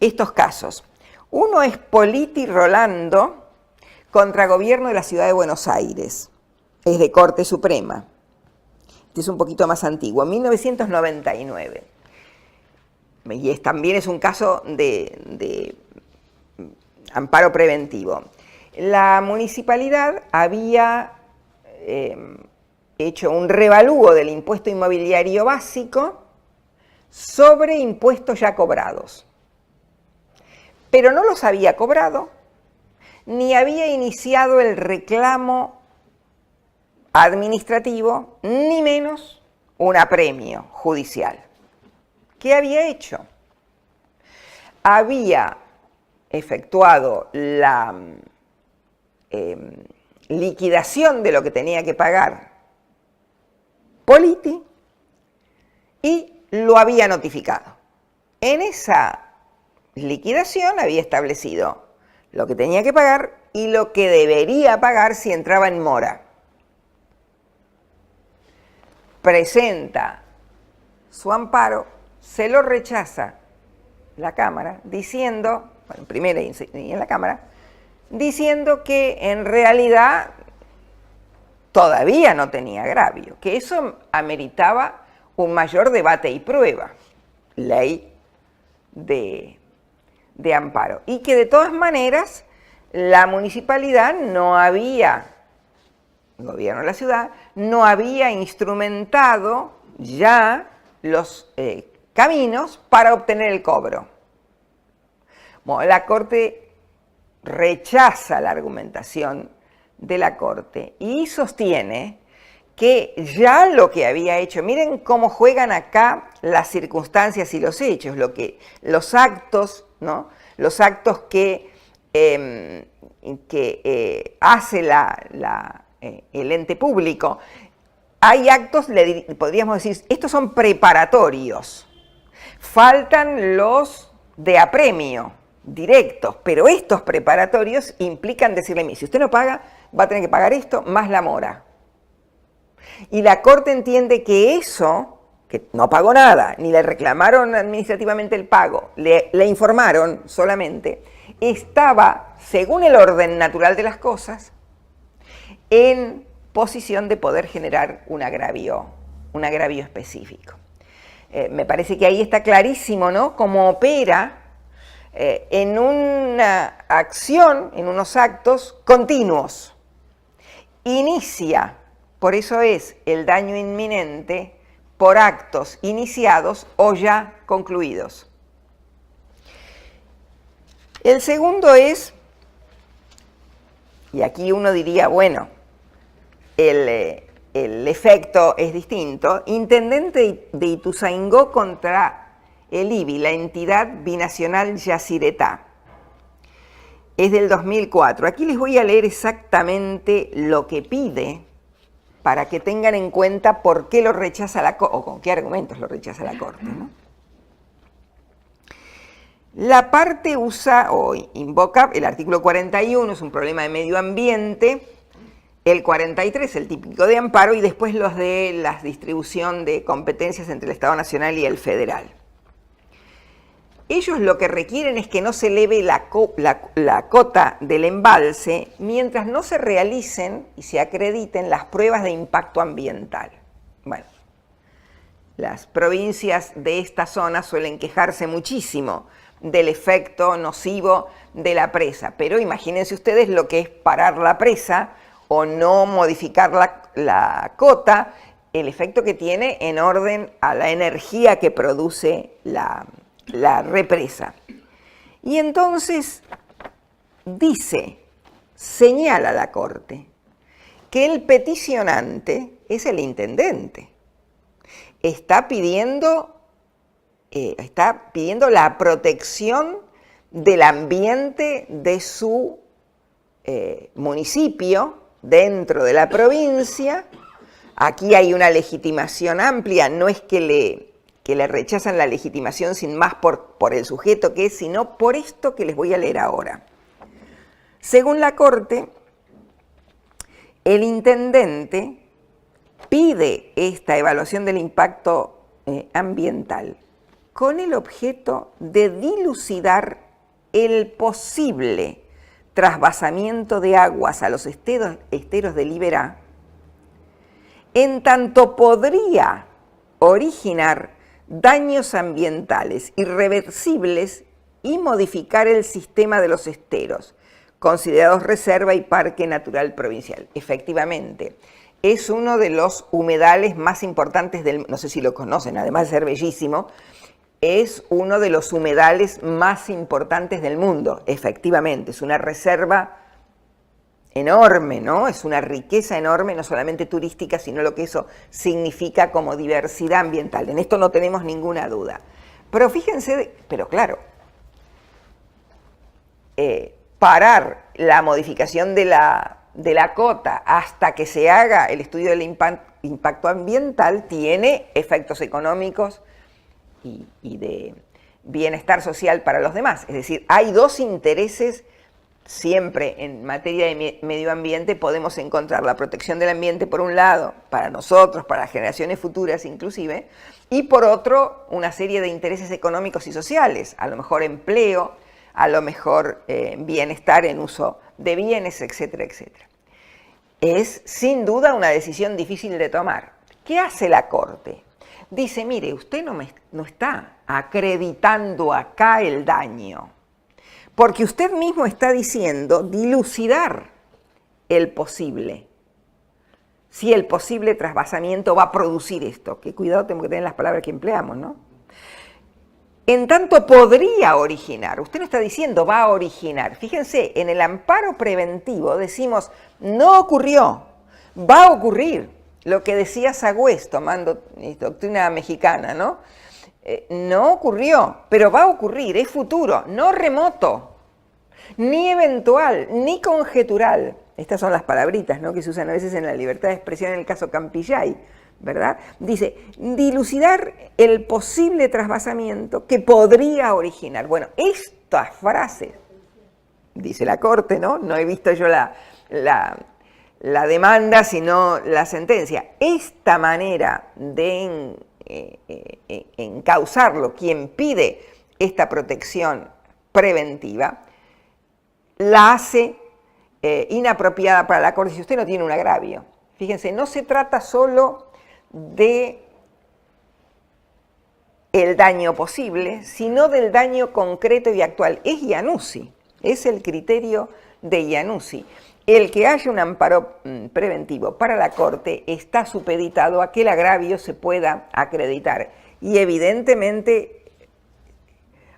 estos casos. Uno es Politi Rolando contra Gobierno de la Ciudad de Buenos Aires. Es de Corte Suprema. Este es un poquito más antiguo, 1999. Y también es un caso de amparo preventivo. La municipalidad había hecho un revalúo del impuesto inmobiliario básico sobre impuestos ya cobrados. Pero no los había cobrado, ni había iniciado el reclamo administrativo, ni menos un apremio judicial. ¿Qué había hecho? Había efectuado la liquidación de lo que tenía que pagar Politi y lo había notificado. En esa liquidación había establecido lo que tenía que pagar y lo que debería pagar si entraba en mora. Presenta su amparo, se lo rechaza la Cámara, diciendo, bueno, en primera y en la Cámara, diciendo que en realidad todavía no tenía agravio, que eso ameritaba un mayor debate y prueba, ley de amparo, y que de todas maneras la municipalidad no había, el gobierno de la ciudad, no había instrumentado ya los caminos para obtener el cobro. Bueno, la Corte rechaza la argumentación de la Corte y sostiene que ya lo que había hecho, miren cómo juegan acá las circunstancias y los hechos, los actos, ¿no? Los actos que hace el ente público. Hay actos, podríamos decir, estos son preparatorios. Faltan los de apremio, directos, pero estos preparatorios implican decirle, si usted no paga, va a tener que pagar esto más la mora. Y la Corte entiende que eso, que no pagó nada, ni le reclamaron administrativamente el pago, le informaron solamente, estaba, según el orden natural de las cosas, en posición de poder generar un agravio específico. Me parece que ahí está clarísimo, ¿no?, cómo opera en una acción, en unos actos continuos. Inicia, por eso es el daño inminente por actos iniciados o ya concluidos. El segundo es, y aquí uno diría, bueno, el efecto es distinto. Intendente de Ituzaingó contra el IBI, la entidad binacional Yacyretá. Es del 2004. Aquí les voy a leer exactamente lo que pide para que tengan en cuenta por qué lo rechaza la Corte, o con qué argumentos lo rechaza la Corte, ¿no? La parte usa o invoca el artículo 41, es un problema de medio ambiente, el 43, el típico de amparo, y después los de la distribución de competencias entre el Estado Nacional y el federal. Ellos lo que requieren es que no se eleve la cota del embalse mientras no se realicen y se acrediten las pruebas de impacto ambiental. Bueno, las provincias de esta zona suelen quejarse muchísimo del efecto nocivo de la presa, pero imagínense ustedes lo que es parar la presa o no modificar la cota, el efecto que tiene en orden a la energía que produce la represa. Y entonces señala la Corte, que el peticionante es el intendente. Está pidiendo la protección del ambiente de su municipio dentro de la provincia. Aquí hay una legitimación amplia, no es que le rechazan la legitimación sin más por el sujeto que es, sino por esto que les voy a leer ahora. Según la Corte, el intendente pide esta evaluación del impacto ambiental con el objeto de dilucidar el posible trasvasamiento de aguas a los esteros del Iberá, en tanto podría originar daños ambientales irreversibles y modificar el sistema de los esteros, considerados reserva y parque natural provincial. Efectivamente, es uno de los humedales más importantes del mundo, no sé si lo conocen, además de ser bellísimo, es uno de los humedales más importantes del mundo, efectivamente, es una reserva enorme, ¿no? Es una riqueza enorme, no solamente turística, sino lo que eso significa como diversidad ambiental. En esto no tenemos ninguna duda. Pero fíjense, pero claro, parar la modificación de la cota hasta que se haga el estudio del impacto ambiental tiene efectos económicos y de bienestar social para los demás. Es decir, hay dos intereses. Siempre en materia de medio ambiente podemos encontrar la protección del ambiente por un lado, para nosotros, para las generaciones futuras inclusive, y por otro una serie de intereses económicos y sociales, a lo mejor empleo, a lo mejor bienestar en uso de bienes, etcétera, etcétera. Es sin duda una decisión difícil de tomar. ¿Qué hace la Corte? Dice, mire, usted no está acreditando acá el daño, porque usted mismo está diciendo dilucidar el posible. Si el posible trasvasamiento va a producir esto. Qué cuidado tenemos que tener las palabras que empleamos, ¿no? En tanto podría originar. Usted no está diciendo va a originar. Fíjense, en el amparo preventivo decimos no ocurrió, va a ocurrir. Lo que decía Sagüez, tomando doctrina mexicana, ¿no? No ocurrió, pero va a ocurrir, es futuro, no remoto, ni eventual, ni conjetural. Estas son las palabritas, ¿no?, que se usan a veces en la libertad de expresión en el caso Campillay, ¿verdad? Dice, dilucidar el posible trasvasamiento que podría originar. Bueno, estas frases, dice la Corte, ¿no? No he visto yo la demanda, sino la sentencia. Esta manera de encauzarlo, quien pide esta protección preventiva, la hace inapropiada para la Corte si usted no tiene un agravio. Fíjense, no se trata solo de el daño posible, sino del daño concreto y actual. Es Iannuzzi, es el criterio de Iannuzzi. El que haya un amparo preventivo para la Corte está supeditado a que el agravio se pueda acreditar. Y evidentemente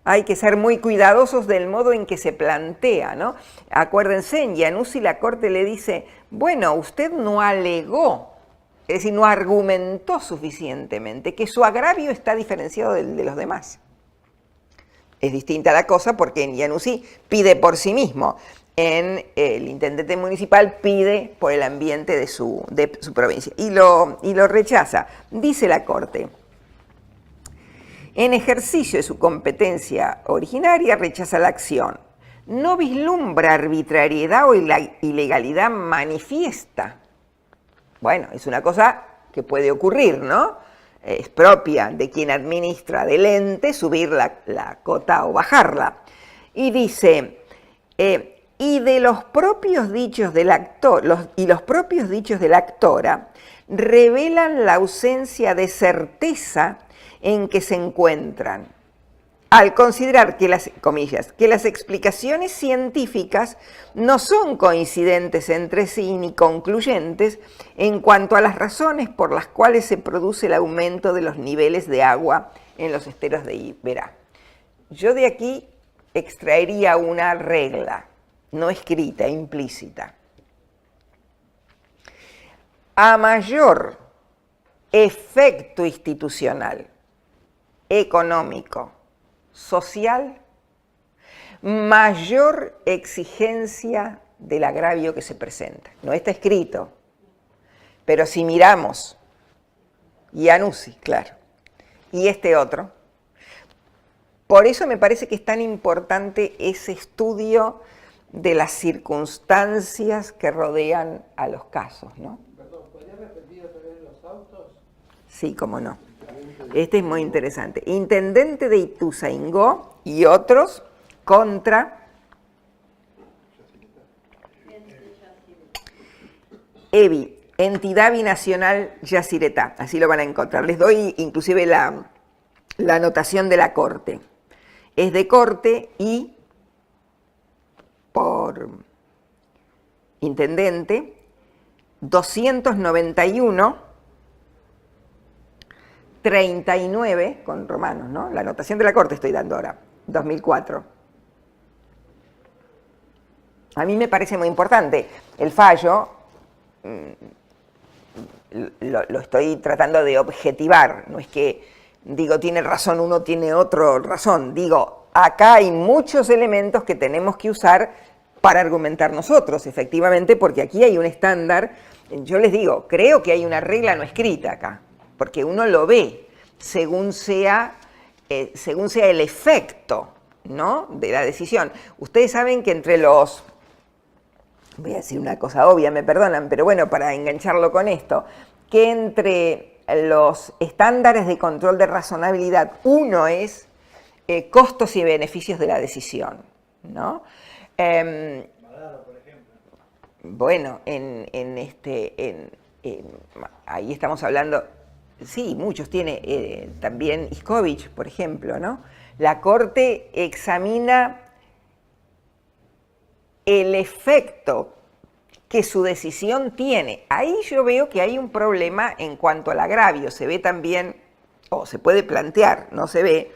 hay que ser muy cuidadosos del modo en que se plantea, ¿no? Acuérdense, en Iannuzzi la Corte le dice, bueno, usted no alegó es decir, no argumentó suficientemente que su agravio está diferenciado del de los demás. Es distinta la cosa porque en Iannuzzi pide por sí mismo, en el intendente municipal pide por el ambiente de su provincia y lo rechaza. Dice la Corte, en ejercicio de su competencia originaria rechaza la acción. No vislumbra arbitrariedad o ilegalidad manifiesta. Bueno, es una cosa que puede ocurrir, ¿no? Es propia de quien administra del ente subir la cota o bajarla. Y dice, y de los propios dichos del actor, los propios dichos de la actora revelan la ausencia de certeza en que se encuentran, al considerar que las explicaciones científicas no son coincidentes entre sí ni concluyentes en cuanto a las razones por las cuales se produce el aumento de los niveles de agua en los esteros de Iberá. Yo de aquí extraería una regla, no escrita, implícita. A mayor efecto institucional, económico, social, mayor exigencia del agravio que se presenta. No está escrito, pero si miramos Iannuzzi, claro, y este otro, por eso me parece que es tan importante ese estudio de las circunstancias que rodean a los casos, ¿no?
Perdón, ¿podría repetir otra vez los autos?
Sí, cómo no. Este es muy interesante. Intendente de Ituzaingó y otros contra EBI, Entidad Binacional Yacyretá. Así lo van a encontrar. Les doy inclusive la anotación de la Corte. Es de Corte y por intendente 291 39, con romanos, ¿no? La anotación de la Corte estoy dando ahora, 2004. A mí me parece muy importante. El fallo, lo estoy tratando de objetivar, no es que digo tiene razón uno, tiene otro razón. Digo, acá hay muchos elementos que tenemos que usar para argumentar nosotros, efectivamente, porque aquí hay un estándar. Yo les digo, creo que hay una regla no escrita acá, porque uno lo ve según sea el efecto, ¿no?, de la decisión. Ustedes saben que entre los, voy a decir una cosa obvia, me perdonan, pero bueno, para engancharlo con esto, que entre los estándares de control de razonabilidad, uno es costos y beneficios de la decisión, ¿no? Bueno, ahí estamos hablando, sí, muchos tiene, también Iskovich, por ejemplo, ¿no? La Corte examina el efecto que su decisión tiene. Ahí yo veo que hay un problema en cuanto al agravio. Se ve también, o se puede plantear, no se ve,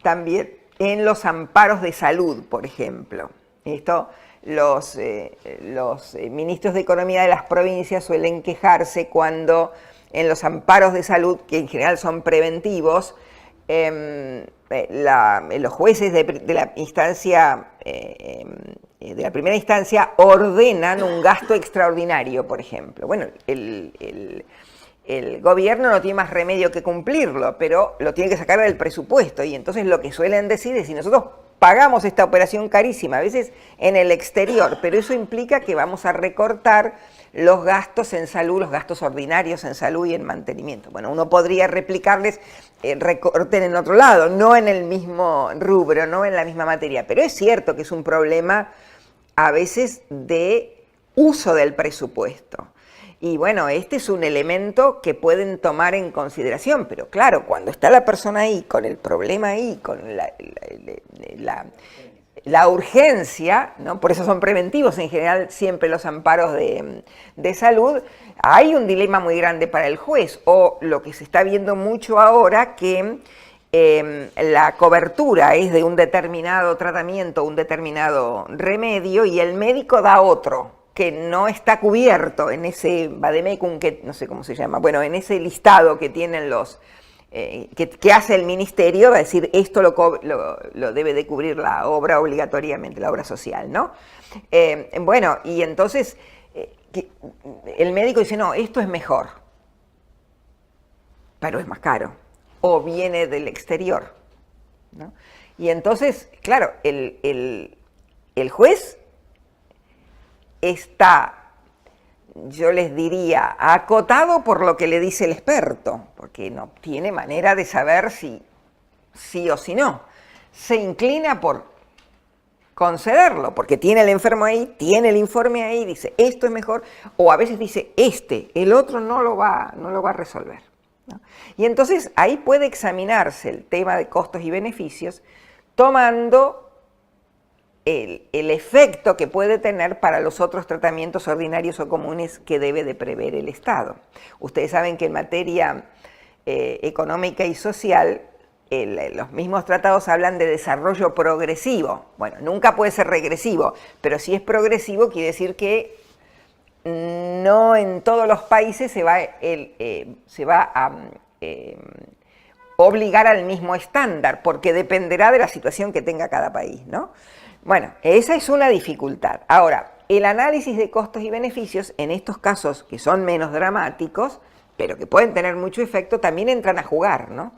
también en los amparos de salud, por ejemplo. Esto, los ministros de Economía de las provincias suelen quejarse cuando en los amparos de salud, que en general son preventivos, los jueces de la instancia, de la primera instancia, ordenan un gasto extraordinario, por ejemplo. Bueno, el gobierno no tiene más remedio que cumplirlo, pero lo tiene que sacar del presupuesto, y entonces lo que suelen decir es, si nosotros pagamos esta operación carísima, a veces en el exterior, pero eso implica que vamos a recortar los gastos en salud, los gastos ordinarios en salud y en mantenimiento. Bueno, uno podría replicarles, recorten en otro lado, no en el mismo rubro, no en la misma materia, pero es cierto que es un problema a veces de uso del presupuesto. Y bueno, este es un elemento que pueden tomar en consideración, pero claro, cuando está la persona ahí, con el problema ahí, con la urgencia, ¿no? Por eso son preventivos en general siempre los amparos de salud, hay un dilema muy grande para el juez, o lo que se está viendo mucho ahora, que la cobertura es de un determinado tratamiento, un determinado remedio, y el médico da otro, que no está cubierto en ese vademecum, que no sé cómo se llama, bueno, en ese listado que tienen los, que hace el ministerio, va a decir, esto lo debe de cubrir la obra obligatoriamente, la obra social, ¿no? Bueno, y entonces el médico dice, no, esto es mejor, pero es más caro, o viene del exterior, ¿no? Y entonces, claro, el juez está, yo les diría, acotado por lo que le dice el experto, porque no tiene manera de saber si sí o si no. Se inclina por concederlo, porque tiene el enfermo ahí, tiene el informe ahí, dice, esto es mejor, o a veces dice, el otro no lo va a resolver, ¿no? Y entonces ahí puede examinarse el tema de costos y beneficios, tomando el efecto que puede tener para los otros tratamientos ordinarios o comunes que debe de prever el Estado. Ustedes saben que en materia económica y social, los mismos tratados hablan de desarrollo progresivo. Bueno, nunca puede ser regresivo, pero si es progresivo quiere decir que no en todos los países se va a obligar al mismo estándar, porque dependerá de la situación que tenga cada país, ¿no? Bueno, esa es una dificultad. Ahora, el análisis de costos y beneficios, en estos casos que son menos dramáticos, pero que pueden tener mucho efecto, también entran a jugar, ¿no?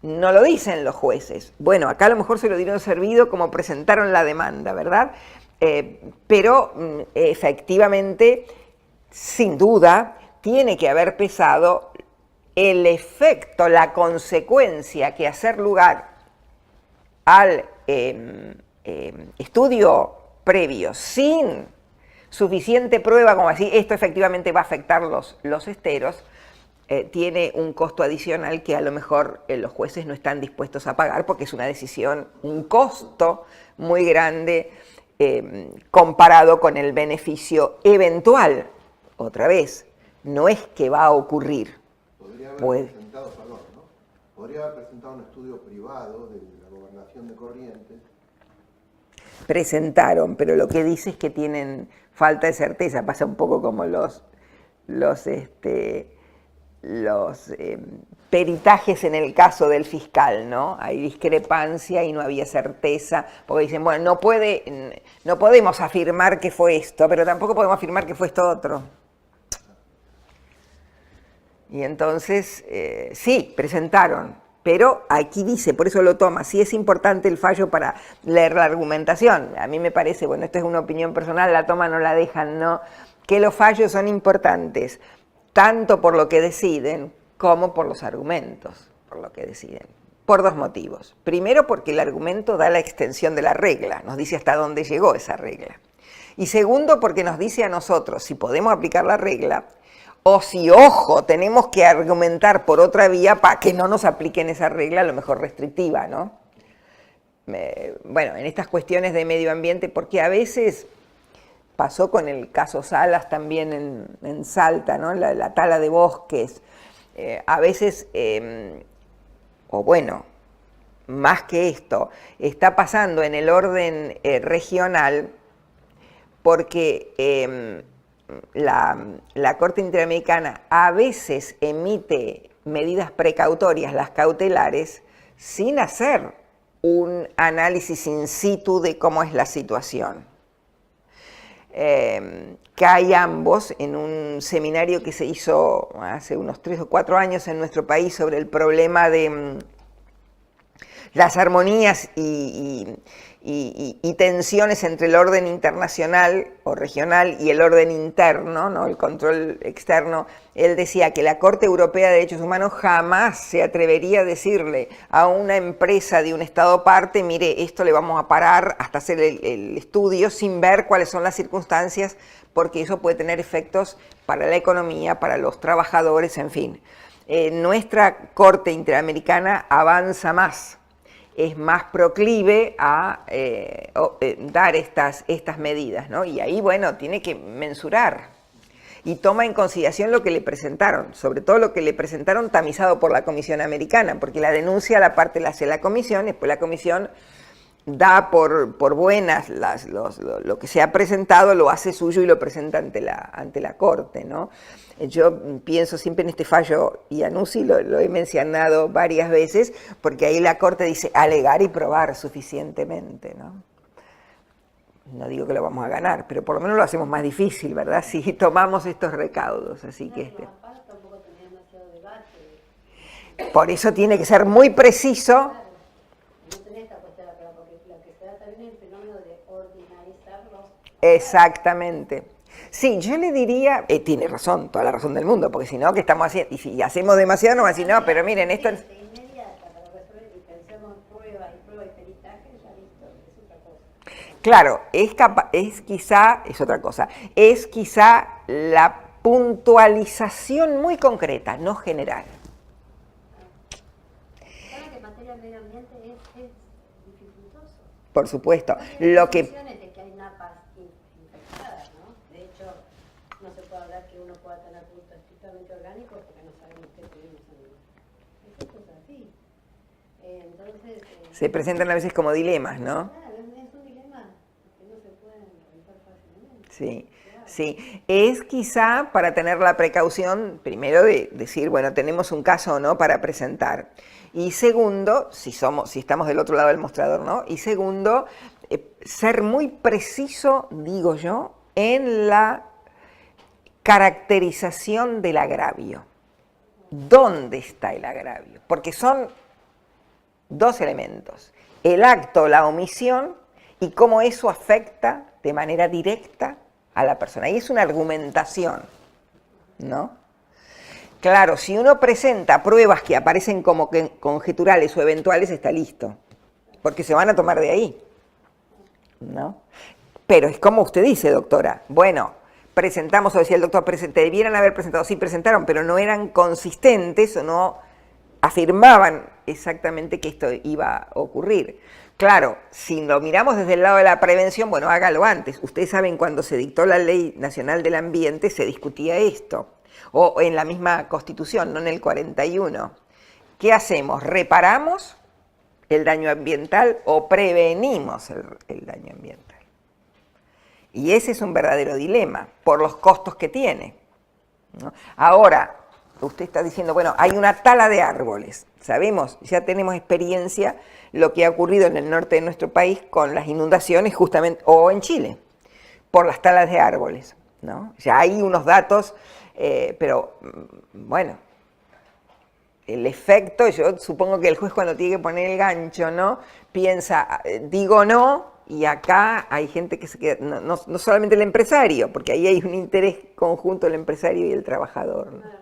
No lo dicen los jueces. Bueno, acá a lo mejor se lo dieron servido como presentaron la demanda, ¿verdad? Pero efectivamente, sin duda, tiene que haber pesado el efecto, la consecuencia que hacer lugar al estudio previo sin suficiente prueba como decir esto efectivamente va a afectar los esteros, tiene un costo adicional que a lo mejor los jueces no están dispuestos a pagar porque es una decisión, un costo muy grande comparado con el beneficio eventual. Otra vez, no es que va a ocurrir.
Podría haber presentado un estudio privado de la Gobernación de Corrientes.
Presentaron, pero lo que dice es que tienen falta de certeza. Pasa un poco como los peritajes en el caso del fiscal, ¿no? Hay discrepancia y no había certeza, porque dicen, bueno, no podemos afirmar que fue esto, pero tampoco podemos afirmar que fue esto otro. Y entonces, sí, presentaron, pero aquí dice, por eso lo toma, sí es importante el fallo para leer la argumentación. A mí me parece, bueno, esto es una opinión personal, la toma no la dejan, ¿no? Que los fallos son importantes, tanto por lo que deciden como por los argumentos, por lo que deciden. Por dos motivos. Primero, porque el argumento da la extensión de la regla, nos dice hasta dónde llegó esa regla. Y segundo, porque nos dice a nosotros si podemos aplicar la regla o si, ojo, tenemos que argumentar por otra vía para que no nos apliquen esa regla, a lo mejor restrictiva, ¿no? Bueno, en estas cuestiones de medio ambiente, porque a veces pasó con el caso Salas también en Salta, ¿no? La tala de bosques. A veces, o bueno, más que esto, está pasando en el orden regional porque la Corte Interamericana a veces emite medidas precautorias, las cautelares, sin hacer un análisis in situ de cómo es la situación. Cae ambos en un seminario que se hizo hace unos 3 o 4 años en nuestro país sobre el problema de las armonías y tensiones entre el orden internacional o regional y el orden interno, ¿no? El control externo. Él decía que la Corte Europea de Derechos Humanos jamás se atrevería a decirle a una empresa de un Estado parte, mire, esto le vamos a parar hasta hacer el estudio sin ver cuáles son las circunstancias, porque eso puede tener efectos para la economía, para los trabajadores, en fin. Nuestra Corte Interamericana avanza más. Es más proclive a dar estas medidas, ¿no? Y ahí, bueno, tiene que mensurar y toma en consideración lo que le presentaron, sobre todo lo que le presentaron tamizado por la Comisión Americana, porque la denuncia a la parte la hace la Comisión, después la Comisión da por buenas lo que se ha presentado, lo hace suyo y lo presenta ante la Corte, ¿no? Yo pienso siempre en este fallo Iannuzzi, lo he mencionado varias veces, porque ahí la Corte dice alegar y probar suficientemente, ¿no? No digo que lo vamos a ganar, pero por lo menos lo hacemos más difícil, ¿verdad? Si tomamos estos recaudos, así que... Por eso tiene que ser muy preciso. Exactamente. Sí, yo le diría, tiene razón, toda la razón del mundo, porque si no, ¿qué estamos haciendo? Y si hacemos demasiado, no va a decir, no, pero miren, esto... Claro, es otra cosa, es quizá la puntualización muy concreta, no general.
Claro que en materia de medio ambiente es dificultoso.
Por supuesto.
Lo que de que hay napas infectadas, ¿no? De hecho, no se puede hablar que uno pueda tener productos estrictamente orgánicos porque no sabemos qué tenemos en esto es así. Entonces...
se presentan a veces como dilemas, ¿no?
Claro, es un dilema que no se puede realizar fácilmente.
Sí. Sí, es quizá para tener la precaución, primero de decir, bueno, tenemos un caso o no para presentar. Y segundo, si estamos del otro lado del mostrador, ¿no? Y segundo, ser muy preciso, digo yo, en la caracterización del agravio. ¿Dónde está el agravio? Porque son dos elementos, el acto, la omisión, y cómo eso afecta de manera directa a la persona. Y es una argumentación, ¿no? Claro, si uno presenta pruebas que aparecen como conjeturales o eventuales, está listo, porque se van a tomar de ahí, ¿no? Pero es como usted dice, doctora, bueno, presentamos, o decía el doctor, debieran haber presentado, sí presentaron, pero no eran consistentes o no afirmaban exactamente que esto iba a ocurrir. Claro, si lo miramos desde el lado de la prevención, bueno, hágalo antes. Ustedes saben, cuando se dictó la Ley Nacional del Ambiente se discutía esto, o en la misma Constitución, no en el 41. ¿Qué hacemos? ¿Reparamos el daño ambiental o prevenimos el daño ambiental? Y ese es un verdadero dilema, por los costos que tiene, ¿no? Ahora, usted está diciendo, bueno, hay una tala de árboles. Sabemos, ya tenemos experiencia lo que ha ocurrido en el norte de nuestro país con las inundaciones justamente, o en Chile, por las talas de árboles, ¿no? Ya hay unos datos, pero bueno, el efecto, yo supongo que el juez cuando tiene que poner el gancho, ¿no? Piensa, digo no, y acá hay gente que se queda, no solamente el empresario, porque ahí hay un interés conjunto del empresario y el trabajador, ¿no?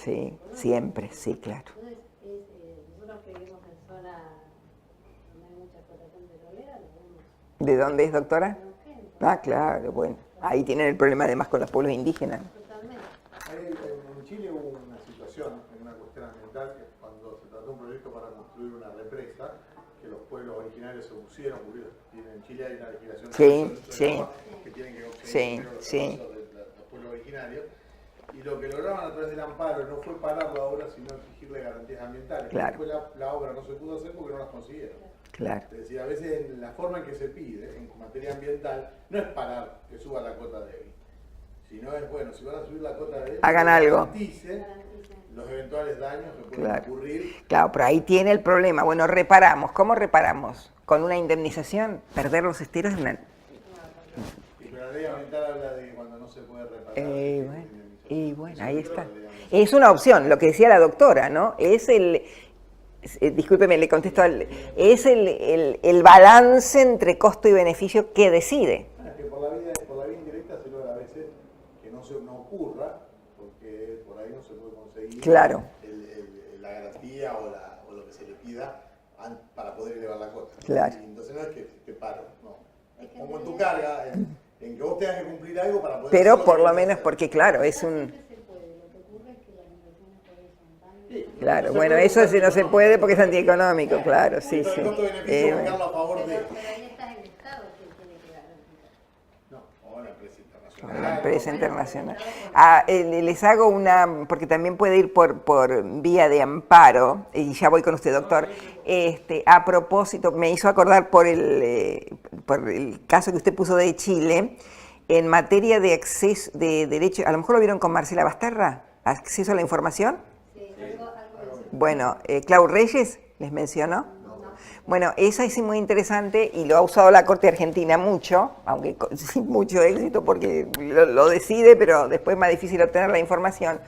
Sí, siempre, sí, claro.
Entonces, nosotros que vivimos en zona donde hay mucha explotación petrolera, lo vemos.
¿De dónde es, doctora? Ah, claro, bueno. Ahí tienen el problema además con los pueblos indígenas.
Totalmente.
En Chile hubo una situación, en una cuestión ambiental, que cuando se trató un proyecto para construir una represa, que los pueblos originarios se opusieron, en Chile hay una legislación que tienen que obtener los pueblos originarios. Y lo que lograban a través del amparo no fue parar la obra, sino exigirle garantías ambientales.
Claro.
Después la obra no se pudo hacer porque no las consiguieron.
Claro.
Es decir, a veces la forma en que se pide en materia ambiental no es parar que suba la cota débil, sino es, bueno, si van a subir la cota débil,
hagan algo.
Garanticen los eventuales daños que pueden ocurrir.
Claro, pero ahí tiene el problema. Bueno, reparamos. ¿Cómo reparamos? ¿Con una indemnización? ¿Perder los esteros?
Y pero la ley ambiental habla de cuando no se puede reparar.
Y bueno, ahí está. Es una opción, lo que decía la doctora, ¿no? Es discúlpeme, le contesto, es el balance entre costo y beneficio que decide.
Es que por la vía indirecta se logra a veces que no ocurra, porque por ahí no se puede conseguir la garantía o lo que se le pida para poder elevar la cota.
Claro.
Y entonces no es que te paro, no. Pongo en tu carga en que vos tengas que cumplir algo para poder...
Pero por lo menos, porque claro, es un... Claro, bueno, eso sí no se puede porque es antieconómico, claro, sí, sí.
El costo-beneficio buscarlo a favor de...
Pero ahí está el Estado que tiene que garantizar.
No, o la empresa internacional.
La empresa internacional. Les hago una, porque también puede ir por vía de amparo, y ya voy con usted, doctor. A propósito, me hizo acordar por el caso que usted puso de Chile, en materia de acceso, de derecho, a lo mejor lo vieron con Marcela Basterra, acceso a la información.
Sí, algo de eso.
Bueno, Clau Reyes les mencionó. Bueno, esa es muy interesante y lo ha usado la Corte Argentina mucho, aunque sin mucho éxito porque lo decide, pero después es más difícil obtener la información.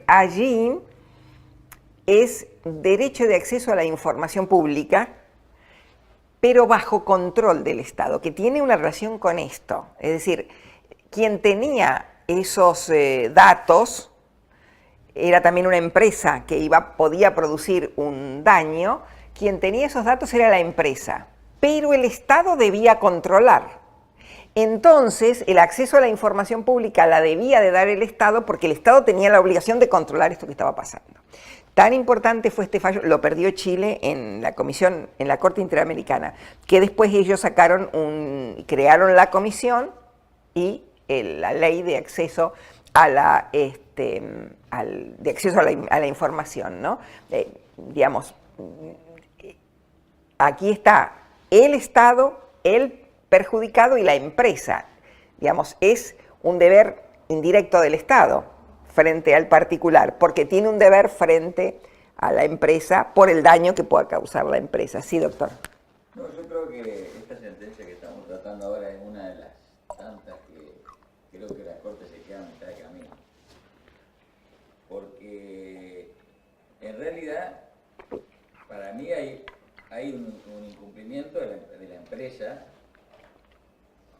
Allí es derecho de acceso a la información pública, pero bajo control del Estado, que tiene una relación con esto. Es decir, quien tenía esos datos era también una empresa que podía producir un daño. Quien tenía esos datos era la empresa, pero el Estado debía controlar. Entonces, el acceso a la información pública la debía de dar el Estado porque el Estado tenía la obligación de controlar esto que estaba pasando. Tan importante fue este fallo, lo perdió Chile en la comisión, en la Corte Interamericana, que después ellos crearon la comisión y la ley de acceso a la, a la información, ¿no? Digamos, aquí está el Estado, el perjudicado y la empresa. Digamos, es un deber indirecto del Estado frente al particular, porque tiene un deber frente a la empresa por el daño que pueda causar la empresa. Sí, doctor.
No, yo creo que esta sentencia que estamos tratando ahora es una de las tantas que creo que la Corte se queda a mitad de camino. Porque en realidad, para mí hay un incumplimiento de la empresa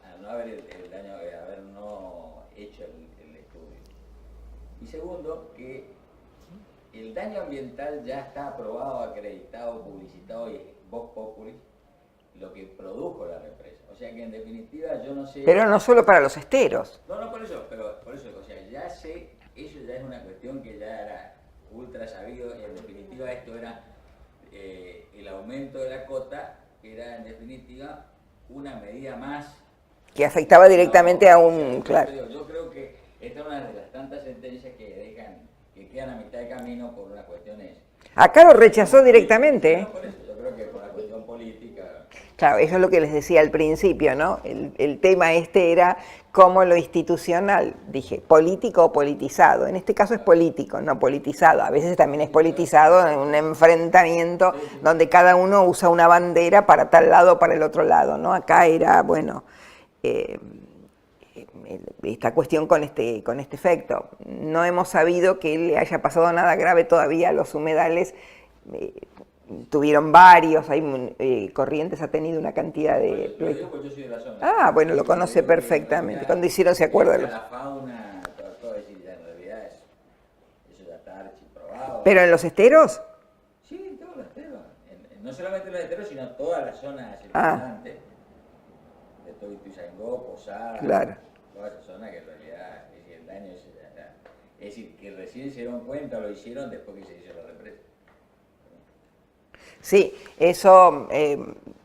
al no haber el daño, haber no hecho el estudio. Y segundo, que el daño ambiental ya está aprobado, acreditado, publicitado y vox populi lo que produjo la represa. O sea que en definitiva yo no sé...
Pero no solo para los esteros.
No, por eso, o sea, ya sé, eso ya es una cuestión que ya era ultra sabido y en definitiva esto era el aumento de la cota, era en definitiva una medida más
Que afectaba directamente a un... Claro.
Yo creo que esta es una de las tantas sentencias que quedan a mitad de camino por unas cuestiones...
Acá lo rechazó directamente.
No, por eso, yo creo que por una cuestión política...
Claro, eso es lo que les decía al principio, ¿no? El tema era cómo lo institucional, dije, político o politizado. En este caso es político, no politizado. A veces también es politizado en un enfrentamiento donde cada uno usa una bandera para tal lado o para el otro lado, ¿no? Acá era, bueno, esta cuestión con este efecto. No hemos sabido que le haya pasado nada grave todavía a los humedales. Tuvieron varios, Corrientes ha tenido una cantidad de...
Yo digo porque yo soy de la zona.
Ah, bueno, lo conoce perfectamente. Cuando hicieron, se acuerda.
La fauna, todo decir, ya en realidad eso ya está archiprobado.
¿Pero en los esteros?
Sí, en todos los esteros. No solamente en los esteros, sino toda la zona circundante. De todo Ituzaingó, Posada,
Claro.
Toda esa zona que en realidad el daño es allá. Es decir, que recién se dieron cuenta, lo hicieron después que se hizo la represa.
Sí, eso,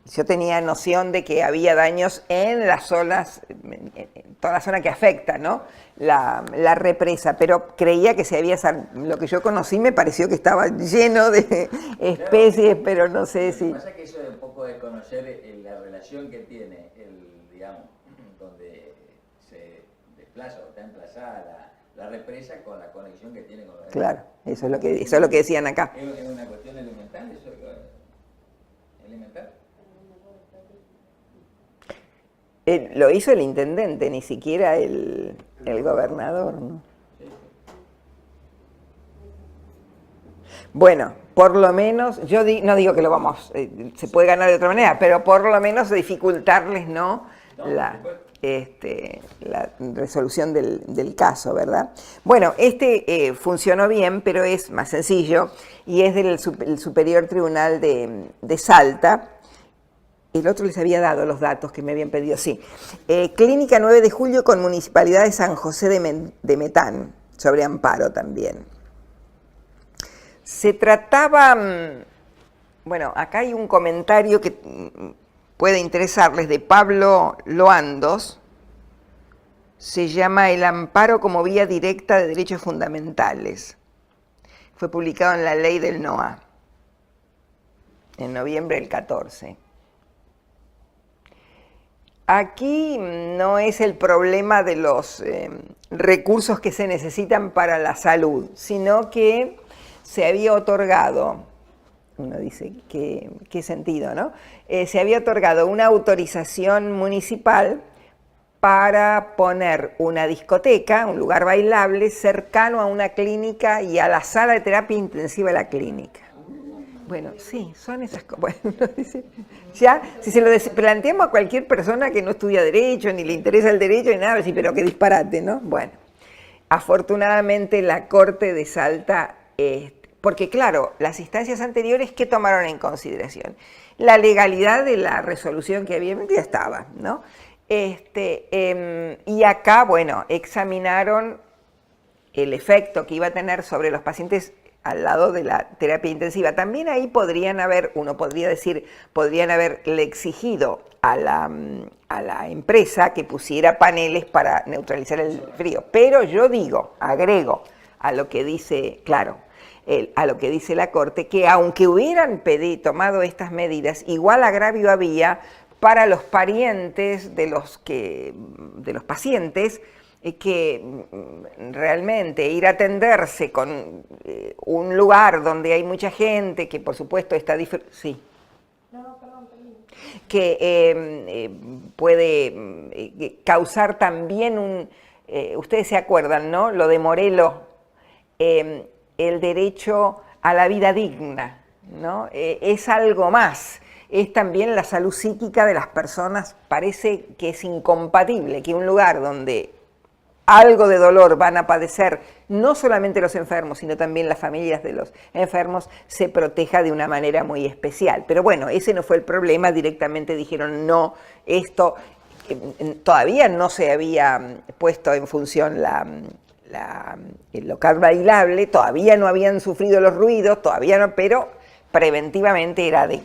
yo tenía noción de que había daños en las zonas, en toda la zona que afecta, ¿no? La represa, pero creía que se había, lo que yo conocí me pareció que estaba lleno de especies,
Claro,
pero no sé si...
Lo que pasa es que eso es un poco desconocer la relación que tiene, digamos, donde se desplaza o está emplazada la represa con la conexión que tiene con los demás.
Claro, eso es lo que decían acá.
Es una cuestión elemental, eso elemental.
Lo hizo el intendente, ni siquiera el gobernador, ¿no? Bueno, por lo menos, yo no digo que lo vamos, se puede ganar de otra manera, pero por lo menos dificultarles, ¿no? La resolución del caso, ¿verdad? Bueno, funcionó bien, pero es más sencillo, y es del Superior Tribunal de Salta. El otro les había dado los datos que me habían pedido, sí. Clínica 9 de julio con Municipalidad de San José de Metán, sobre amparo también. Se trataba, bueno, acá hay un comentario que puede interesarles de Pablo Loandos, se llama El amparo como vía directa de derechos fundamentales. Fue publicado en la ley del NOA, en noviembre del 14. Aquí no es el problema de los recursos que se necesitan para la salud, sino que se había otorgado, uno dice, ¿qué sentido, no? Se había otorgado una autorización municipal para poner una discoteca, un lugar bailable, cercano a una clínica y a la sala de terapia intensiva de la clínica. Bueno, sí, son esas cosas. Bueno, ya, si se lo planteamos a cualquier persona que no estudia Derecho, ni le interesa el Derecho, ni nada, decir, pero qué disparate, ¿no? Bueno, afortunadamente la Corte de Salta, porque claro, las instancias anteriores, ¿qué tomaron en consideración? La legalidad de la resolución que había, ya estaba, ¿no? Y acá, bueno, examinaron el efecto que iba a tener sobre los pacientes al lado de la terapia intensiva. También ahí podrían haber, uno podría decir, podrían haberle exigido a la empresa que pusiera paneles para neutralizar el frío. Pero yo digo, agrego a lo que dice, claro, a lo que dice la Corte, que aunque hubieran tomado estas medidas, igual agravio había para los parientes de los pacientes, que realmente ir a atenderse con un lugar donde hay mucha gente, que por supuesto está sí.
No, perdón.
Que puede causar también ustedes se acuerdan, ¿no? Lo de Morelo, el derecho a la vida digna, ¿no? Es algo más. Es también la salud psíquica de las personas, parece que es incompatible, que un lugar donde algo de dolor van a padecer no solamente los enfermos, sino también las familias de los enfermos, se proteja de una manera muy especial. Pero bueno, ese no fue el problema, directamente dijeron no, esto todavía no se había puesto en función el local bailable, todavía no habían sufrido los ruidos, todavía no, pero preventivamente era de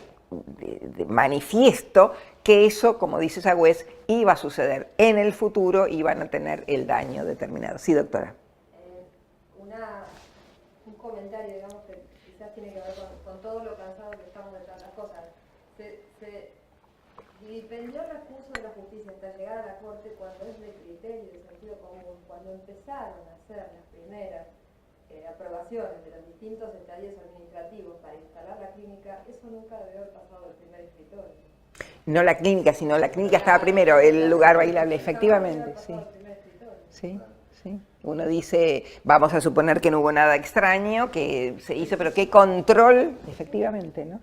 manifiesto que eso, como dice Sagüez, iba a suceder en el futuro, iban a tener el daño determinado. Sí, doctora.
Un comentario, digamos, que quizás tiene que ver con todo lo cansado que estamos de tantas cosas. Se dipendió el recurso de la justicia hasta llegar a la Corte cuando es de criterio, de sentido común, cuando empezaron a hacer las primeras aprobaciones de los distintos estadios administrativos para instalar la clínica, eso nunca debió haber pasado del primer escritorio.
No la clínica, sino la clínica estaba primero, el lugar bailable, efectivamente, sí. Sí, sí. Uno dice, vamos a suponer que no hubo nada extraño, que se hizo, pero qué control, efectivamente, ¿no?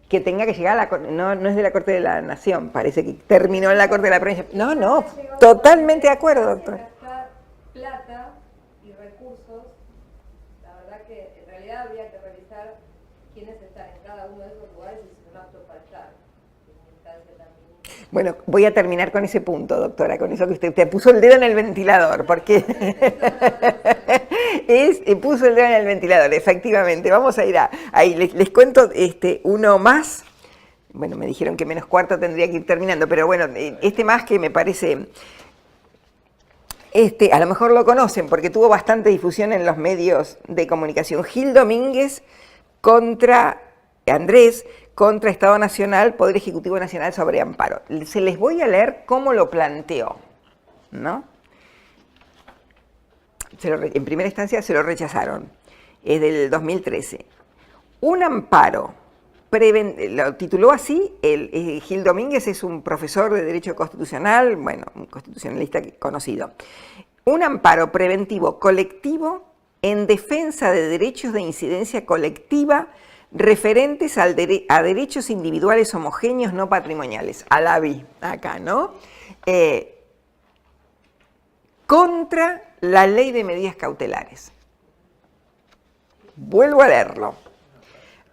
Que tenga que llegar a la Corte, no es de la Corte de la Nación, parece que terminó en la Corte de la Provincia. No, totalmente de acuerdo, doctor.
Plata y recursos, la verdad que en realidad habría que revisar quiénes están en cada uno de esos lugares y si son aptos para estar.
Bueno, voy a terminar con ese punto, doctora, con eso que usted puso el dedo en el ventilador, porque puso el dedo en el ventilador, efectivamente. Vamos a ir ahí. Les cuento uno más. Bueno, me dijeron que menos cuarto tendría que ir terminando, pero bueno, más que me parece... a lo mejor lo conocen porque tuvo bastante difusión en los medios de comunicación. Gil Domínguez contra Andrés, contra Estado Nacional, Poder Ejecutivo Nacional sobre amparo. Se les voy a leer cómo lo planteó, ¿no? En primera instancia se lo rechazaron, es del 2013. Un amparo, lo tituló así, Gil Domínguez es un profesor de Derecho Constitucional, bueno, un constitucionalista conocido. Un amparo preventivo colectivo en defensa de derechos de incidencia colectiva referentes a derechos individuales homogéneos no patrimoniales, a la vi acá, ¿no? Contra la ley de medidas cautelares. Vuelvo a leerlo.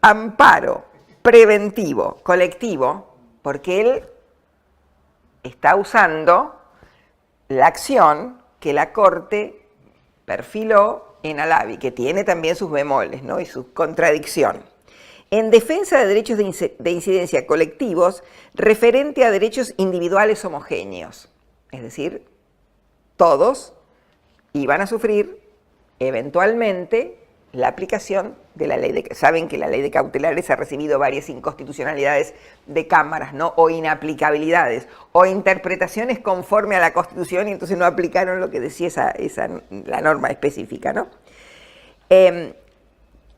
Amparo preventivo colectivo, porque él está usando la acción que la Corte perfiló en Alavi, que tiene también sus bemoles, ¿no? Y su contradicción. En defensa de derechos de incidencia colectivos referente a derechos individuales homogéneos, es decir, todos iban a sufrir eventualmente la aplicación de la ley de... Saben que la ley de cautelares ha recibido varias inconstitucionalidades de cámaras, ¿no? O inaplicabilidades, o interpretaciones conforme a la Constitución y entonces no aplicaron lo que decía la norma específica, ¿no?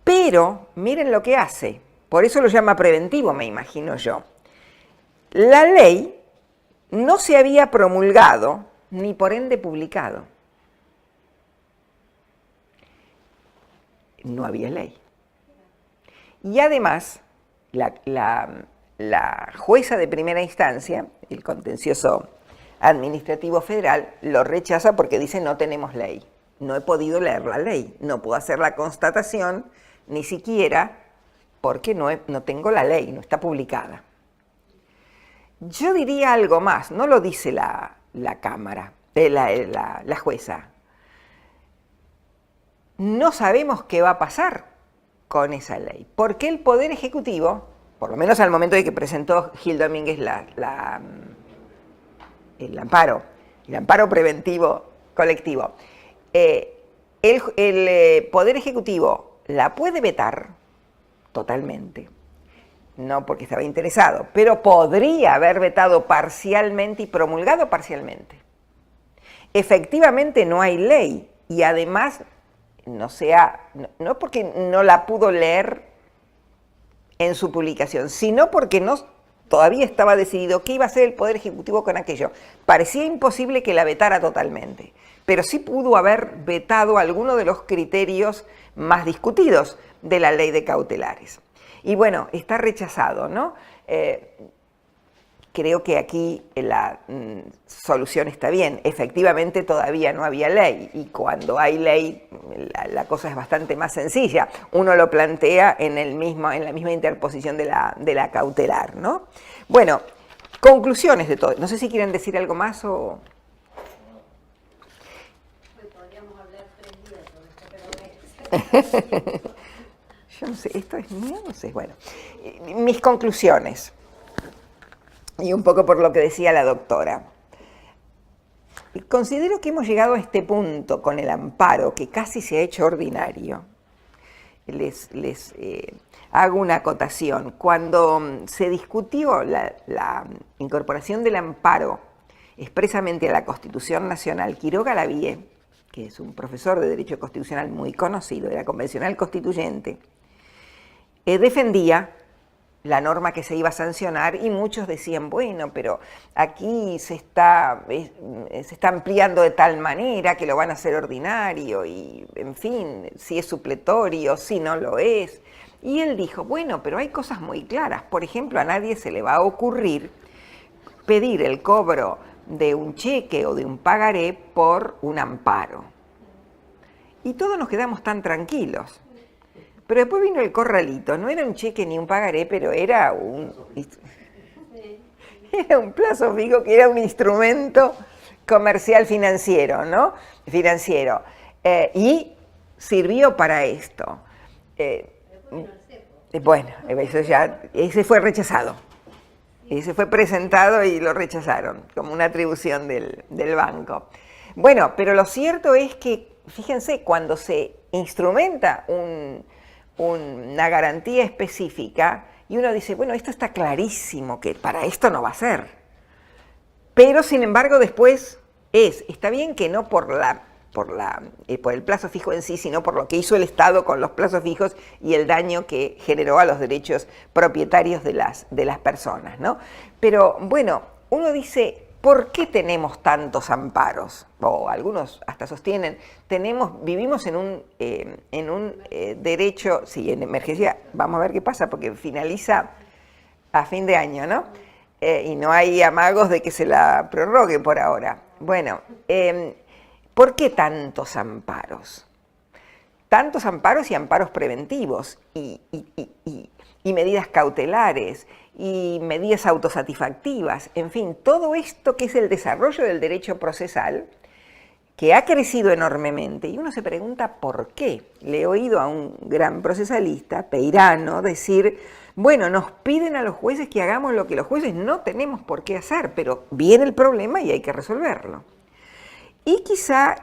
Pero miren lo que hace, por eso lo llama preventivo, me imagino yo. La ley no se había promulgado ni por ende publicado. No había ley. Y además, la jueza de primera instancia, el contencioso administrativo federal, lo rechaza porque dice no tenemos ley. No he podido leer la ley, no puedo hacer la constatación, ni siquiera porque no tengo la ley, no está publicada. Yo diría algo más, no lo dice la Cámara, la jueza. No sabemos qué va a pasar con esa ley, porque el Poder Ejecutivo, por lo menos al momento de que presentó Gil Domínguez el amparo preventivo colectivo, el Poder Ejecutivo la puede vetar totalmente, no porque estaba interesado, pero podría haber vetado parcialmente y promulgado parcialmente. Efectivamente no hay ley y además no porque no la pudo leer en su publicación, sino porque todavía estaba decidido qué iba a hacer el Poder Ejecutivo con aquello. Parecía imposible que la vetara totalmente, pero sí pudo haber vetado alguno de los criterios más discutidos de la ley de cautelares. Y bueno, está rechazado, ¿no? Creo que aquí la solución está bien. Efectivamente todavía no había ley y cuando hay ley la cosa es bastante más sencilla. Uno lo plantea en la misma interposición de la cautelar, ¿no? Bueno, conclusiones de todo. No sé si quieren decir algo más o...
Podríamos hablar 3 días sobre esto, pero
Yo no sé, ¿esto es mío? No sé, bueno. Mis conclusiones. Y un poco por lo que decía la doctora. Considero que hemos llegado a este punto con el amparo, que casi se ha hecho ordinario. Les hago una acotación. Cuando se discutió la incorporación del amparo expresamente a la Constitución Nacional, Quiroga Lavie, que es un profesor de Derecho Constitucional muy conocido, era convencional constituyente, defendía la norma que se iba a sancionar y muchos decían, bueno, pero aquí se está ampliando de tal manera que lo van a hacer ordinario y, en fin, si es supletorio, si no lo es. Y él dijo, bueno, pero hay cosas muy claras. Por ejemplo, a nadie se le va a ocurrir pedir el cobro de un cheque o de un pagaré por un amparo. Y todos nos quedamos tan tranquilos. Pero después vino el corralito, no era un cheque ni un pagaré, pero era un plazo fijo que era un instrumento comercial financiero, ¿no? Financiero. Y sirvió para esto. Bueno, ese fue rechazado. Ese fue presentado y lo rechazaron, como una atribución del banco. Bueno, pero lo cierto es que, fíjense, cuando se instrumenta una garantía específica y uno dice, bueno, esto está clarísimo que para esto no va a ser. Pero, sin embargo, después está bien que no por el plazo fijo en sí, sino por lo que hizo el Estado con los plazos fijos y el daño que generó a los derechos propietarios de las personas, ¿no? Pero, bueno, uno dice, ¿por qué tenemos tantos amparos? O algunos hasta sostienen, vivimos en un derecho, sí, en emergencia, vamos a ver qué pasa, porque finaliza a fin de año, ¿no? Y no hay amagos de que se la prorrogue por ahora. Bueno, ¿por qué tantos amparos? Tantos amparos y amparos preventivos, y medidas cautelares, y medidas autosatisfactivas, en fin, todo esto que es el desarrollo del derecho procesal, que ha crecido enormemente, y uno se pregunta por qué. Le he oído a un gran procesalista, Peirano, decir, bueno, nos piden a los jueces que hagamos lo que los jueces no tenemos por qué hacer, pero viene el problema y hay que resolverlo. Y quizá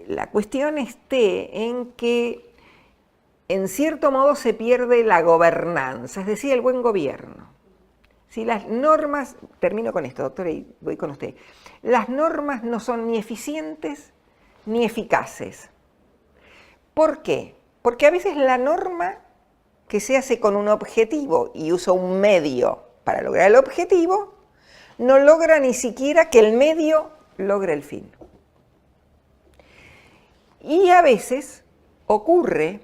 la cuestión esté en que en cierto modo se pierde la gobernanza, es decir, el buen gobierno. Si las normas, termino con esto, doctora, y voy con usted, las normas no son ni eficientes ni eficaces. ¿Por qué? Porque a veces la norma que se hace con un objetivo y usa un medio para lograr el objetivo, no logra ni siquiera que el medio logre el fin. Y a veces ocurre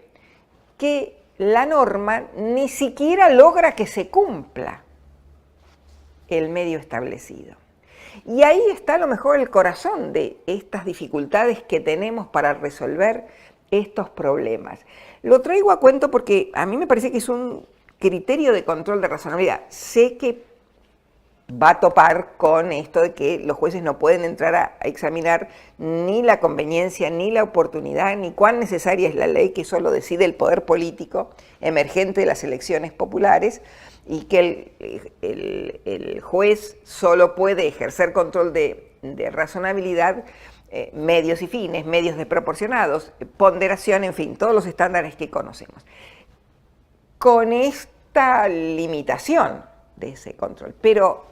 que la norma ni siquiera logra que se cumpla el medio establecido. Y ahí está a lo mejor el corazón de estas dificultades que tenemos para resolver estos problemas. Lo traigo a cuento porque a mí me parece que es un criterio de control de razonabilidad. Sé que va a topar con esto de que los jueces no pueden entrar a examinar ni la conveniencia, ni la oportunidad, ni cuán necesaria es la ley, que solo decide el poder político emergente de las elecciones populares, y que el juez solo puede ejercer control de razonabilidad, medios y fines, medios desproporcionados, ponderación, en fin, todos los estándares que conocemos. Con esta limitación de ese control, pero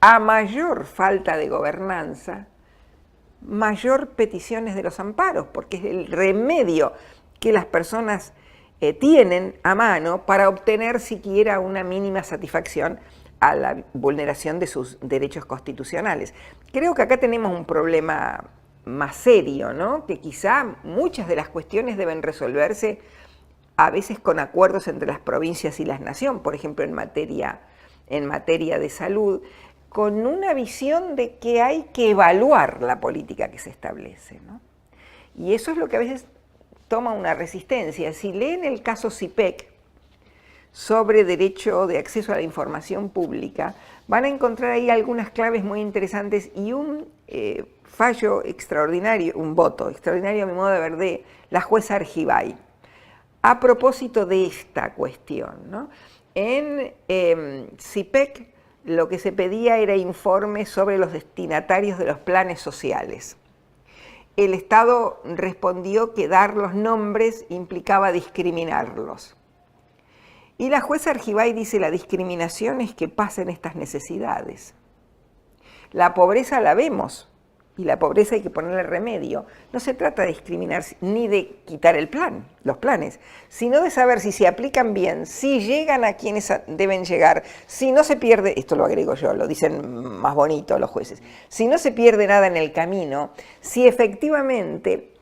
a mayor falta de gobernanza, mayor peticiones de los amparos, porque es el remedio que las personas tienen a mano para obtener siquiera una mínima satisfacción a la vulneración de sus derechos constitucionales. Creo que acá tenemos un problema más serio, ¿no? Que quizá muchas de las cuestiones deben resolverse a veces con acuerdos entre las provincias y la nación, por ejemplo en materia de salud, con una visión de que hay que evaluar la política que se establece, ¿no? Y eso es lo que a veces toma una resistencia. Si leen el caso CIPEC sobre derecho de acceso a la información pública, van a encontrar ahí algunas claves muy interesantes y un fallo extraordinario, un voto extraordinario a mi modo de ver, de la jueza Argibay, a propósito de esta cuestión, ¿no? En CIPEC lo que se pedía era informes sobre los destinatarios de los planes sociales. El Estado respondió que dar los nombres implicaba discriminarlos. Y la jueza Argibay dice: la discriminación es que pasen estas necesidades. La pobreza la vemos, y la pobreza hay que ponerle remedio. No se trata de discriminar ni de quitar los planes, sino de saber si se aplican bien, si llegan a quienes deben llegar, si no se pierde, esto lo agrego yo, lo dicen más bonito los jueces, si no se pierde nada en el camino, si efectivamente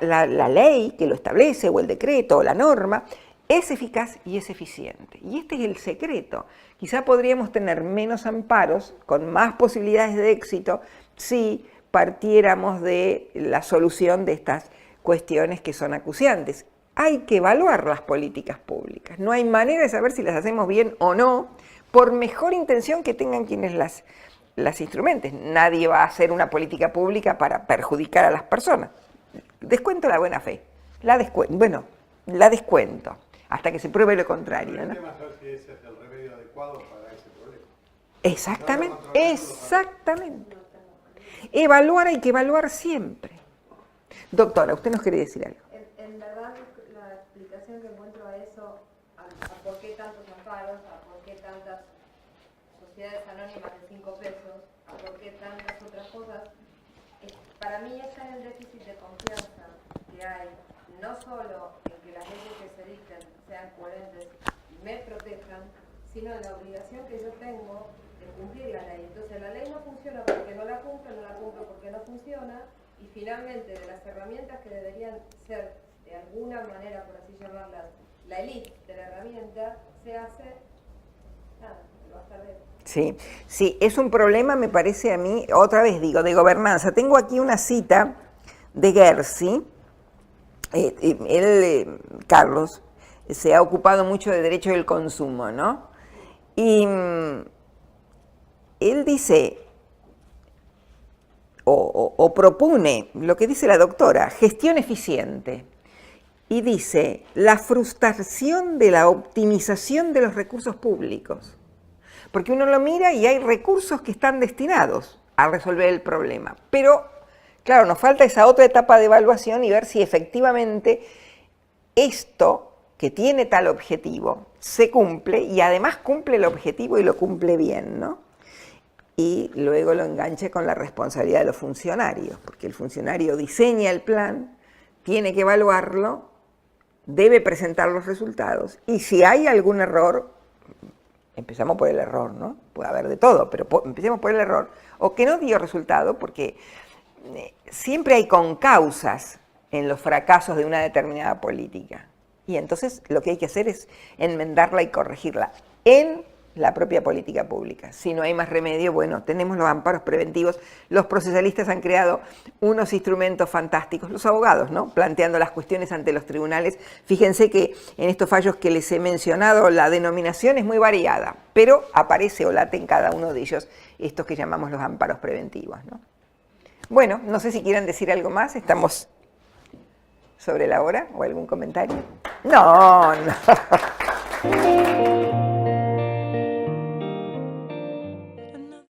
la ley que lo establece, o el decreto, o la norma, es eficaz y es eficiente. Y este es el secreto. Quizá podríamos tener menos amparos, con más posibilidades de éxito, si partiéramos de la solución de estas cuestiones que son acuciantes. Hay que evaluar las políticas públicas. No hay manera de saber si las hacemos bien o no, por mejor intención que tengan quienes las instrumenten. Nadie va a hacer una política pública para perjudicar a las personas. Descuento la buena fe. La descuento. Hasta que se pruebe lo contrario, ¿no?
El tema es saber si ese es el remedio adecuado para ese problema.
Exactamente. Evaluar hay que evaluar siempre. Doctora, usted nos quiere decir algo.
En verdad, la explicación que encuentro a eso, a por qué tantos amparos, a por qué tantas sociedades anónimas de 5 pesos, a por qué tantas otras cosas, para mí está en el déficit de confianza que hay, no solo en que las leyes que se dicten sean coherentes y me protejan, sino en la obligación que yo tengo de cumplir la ley. Entonces la ley no funciona porque no la cumplo porque no funciona, y finalmente de las herramientas que deberían ser de alguna manera, por así llamarlas, la élite de la herramienta, se hace nada, lo va a estar bien.
Sí, es un problema, me parece a mí, otra vez digo, de gobernanza. Tengo aquí una cita de Gersi. Carlos, se ha ocupado mucho de derecho del consumo, ¿no? Y él dice, o propone lo que dice la doctora, gestión eficiente. Y dice, la frustración de la optimización de los recursos públicos. Porque uno lo mira y hay recursos que están destinados a resolver el problema. Pero, claro, nos falta esa otra etapa de evaluación y ver si efectivamente esto que tiene tal objetivo se cumple y además cumple el objetivo y lo cumple bien, ¿no? Y luego lo enganche con la responsabilidad de los funcionarios, porque el funcionario diseña el plan, tiene que evaluarlo, debe presentar los resultados y si hay algún error, empezamos por el error, ¿no? Puede haber de todo, pero empecemos por el error, o que no dio resultado, porque siempre hay concausas en los fracasos de una determinada política. Y entonces lo que hay que hacer es enmendarla y corregirla en la propia política pública. Si no hay más remedio, bueno, tenemos los amparos preventivos. Los procesalistas han creado unos instrumentos fantásticos, los abogados, ¿no? Planteando las cuestiones ante los tribunales. Fíjense que en estos fallos que les he mencionado, la denominación es muy variada, pero aparece o late en cada uno de ellos estos que llamamos los amparos preventivos, ¿no? Bueno, no sé si quieran decir algo más, estamos sobre la hora, o algún comentario. No.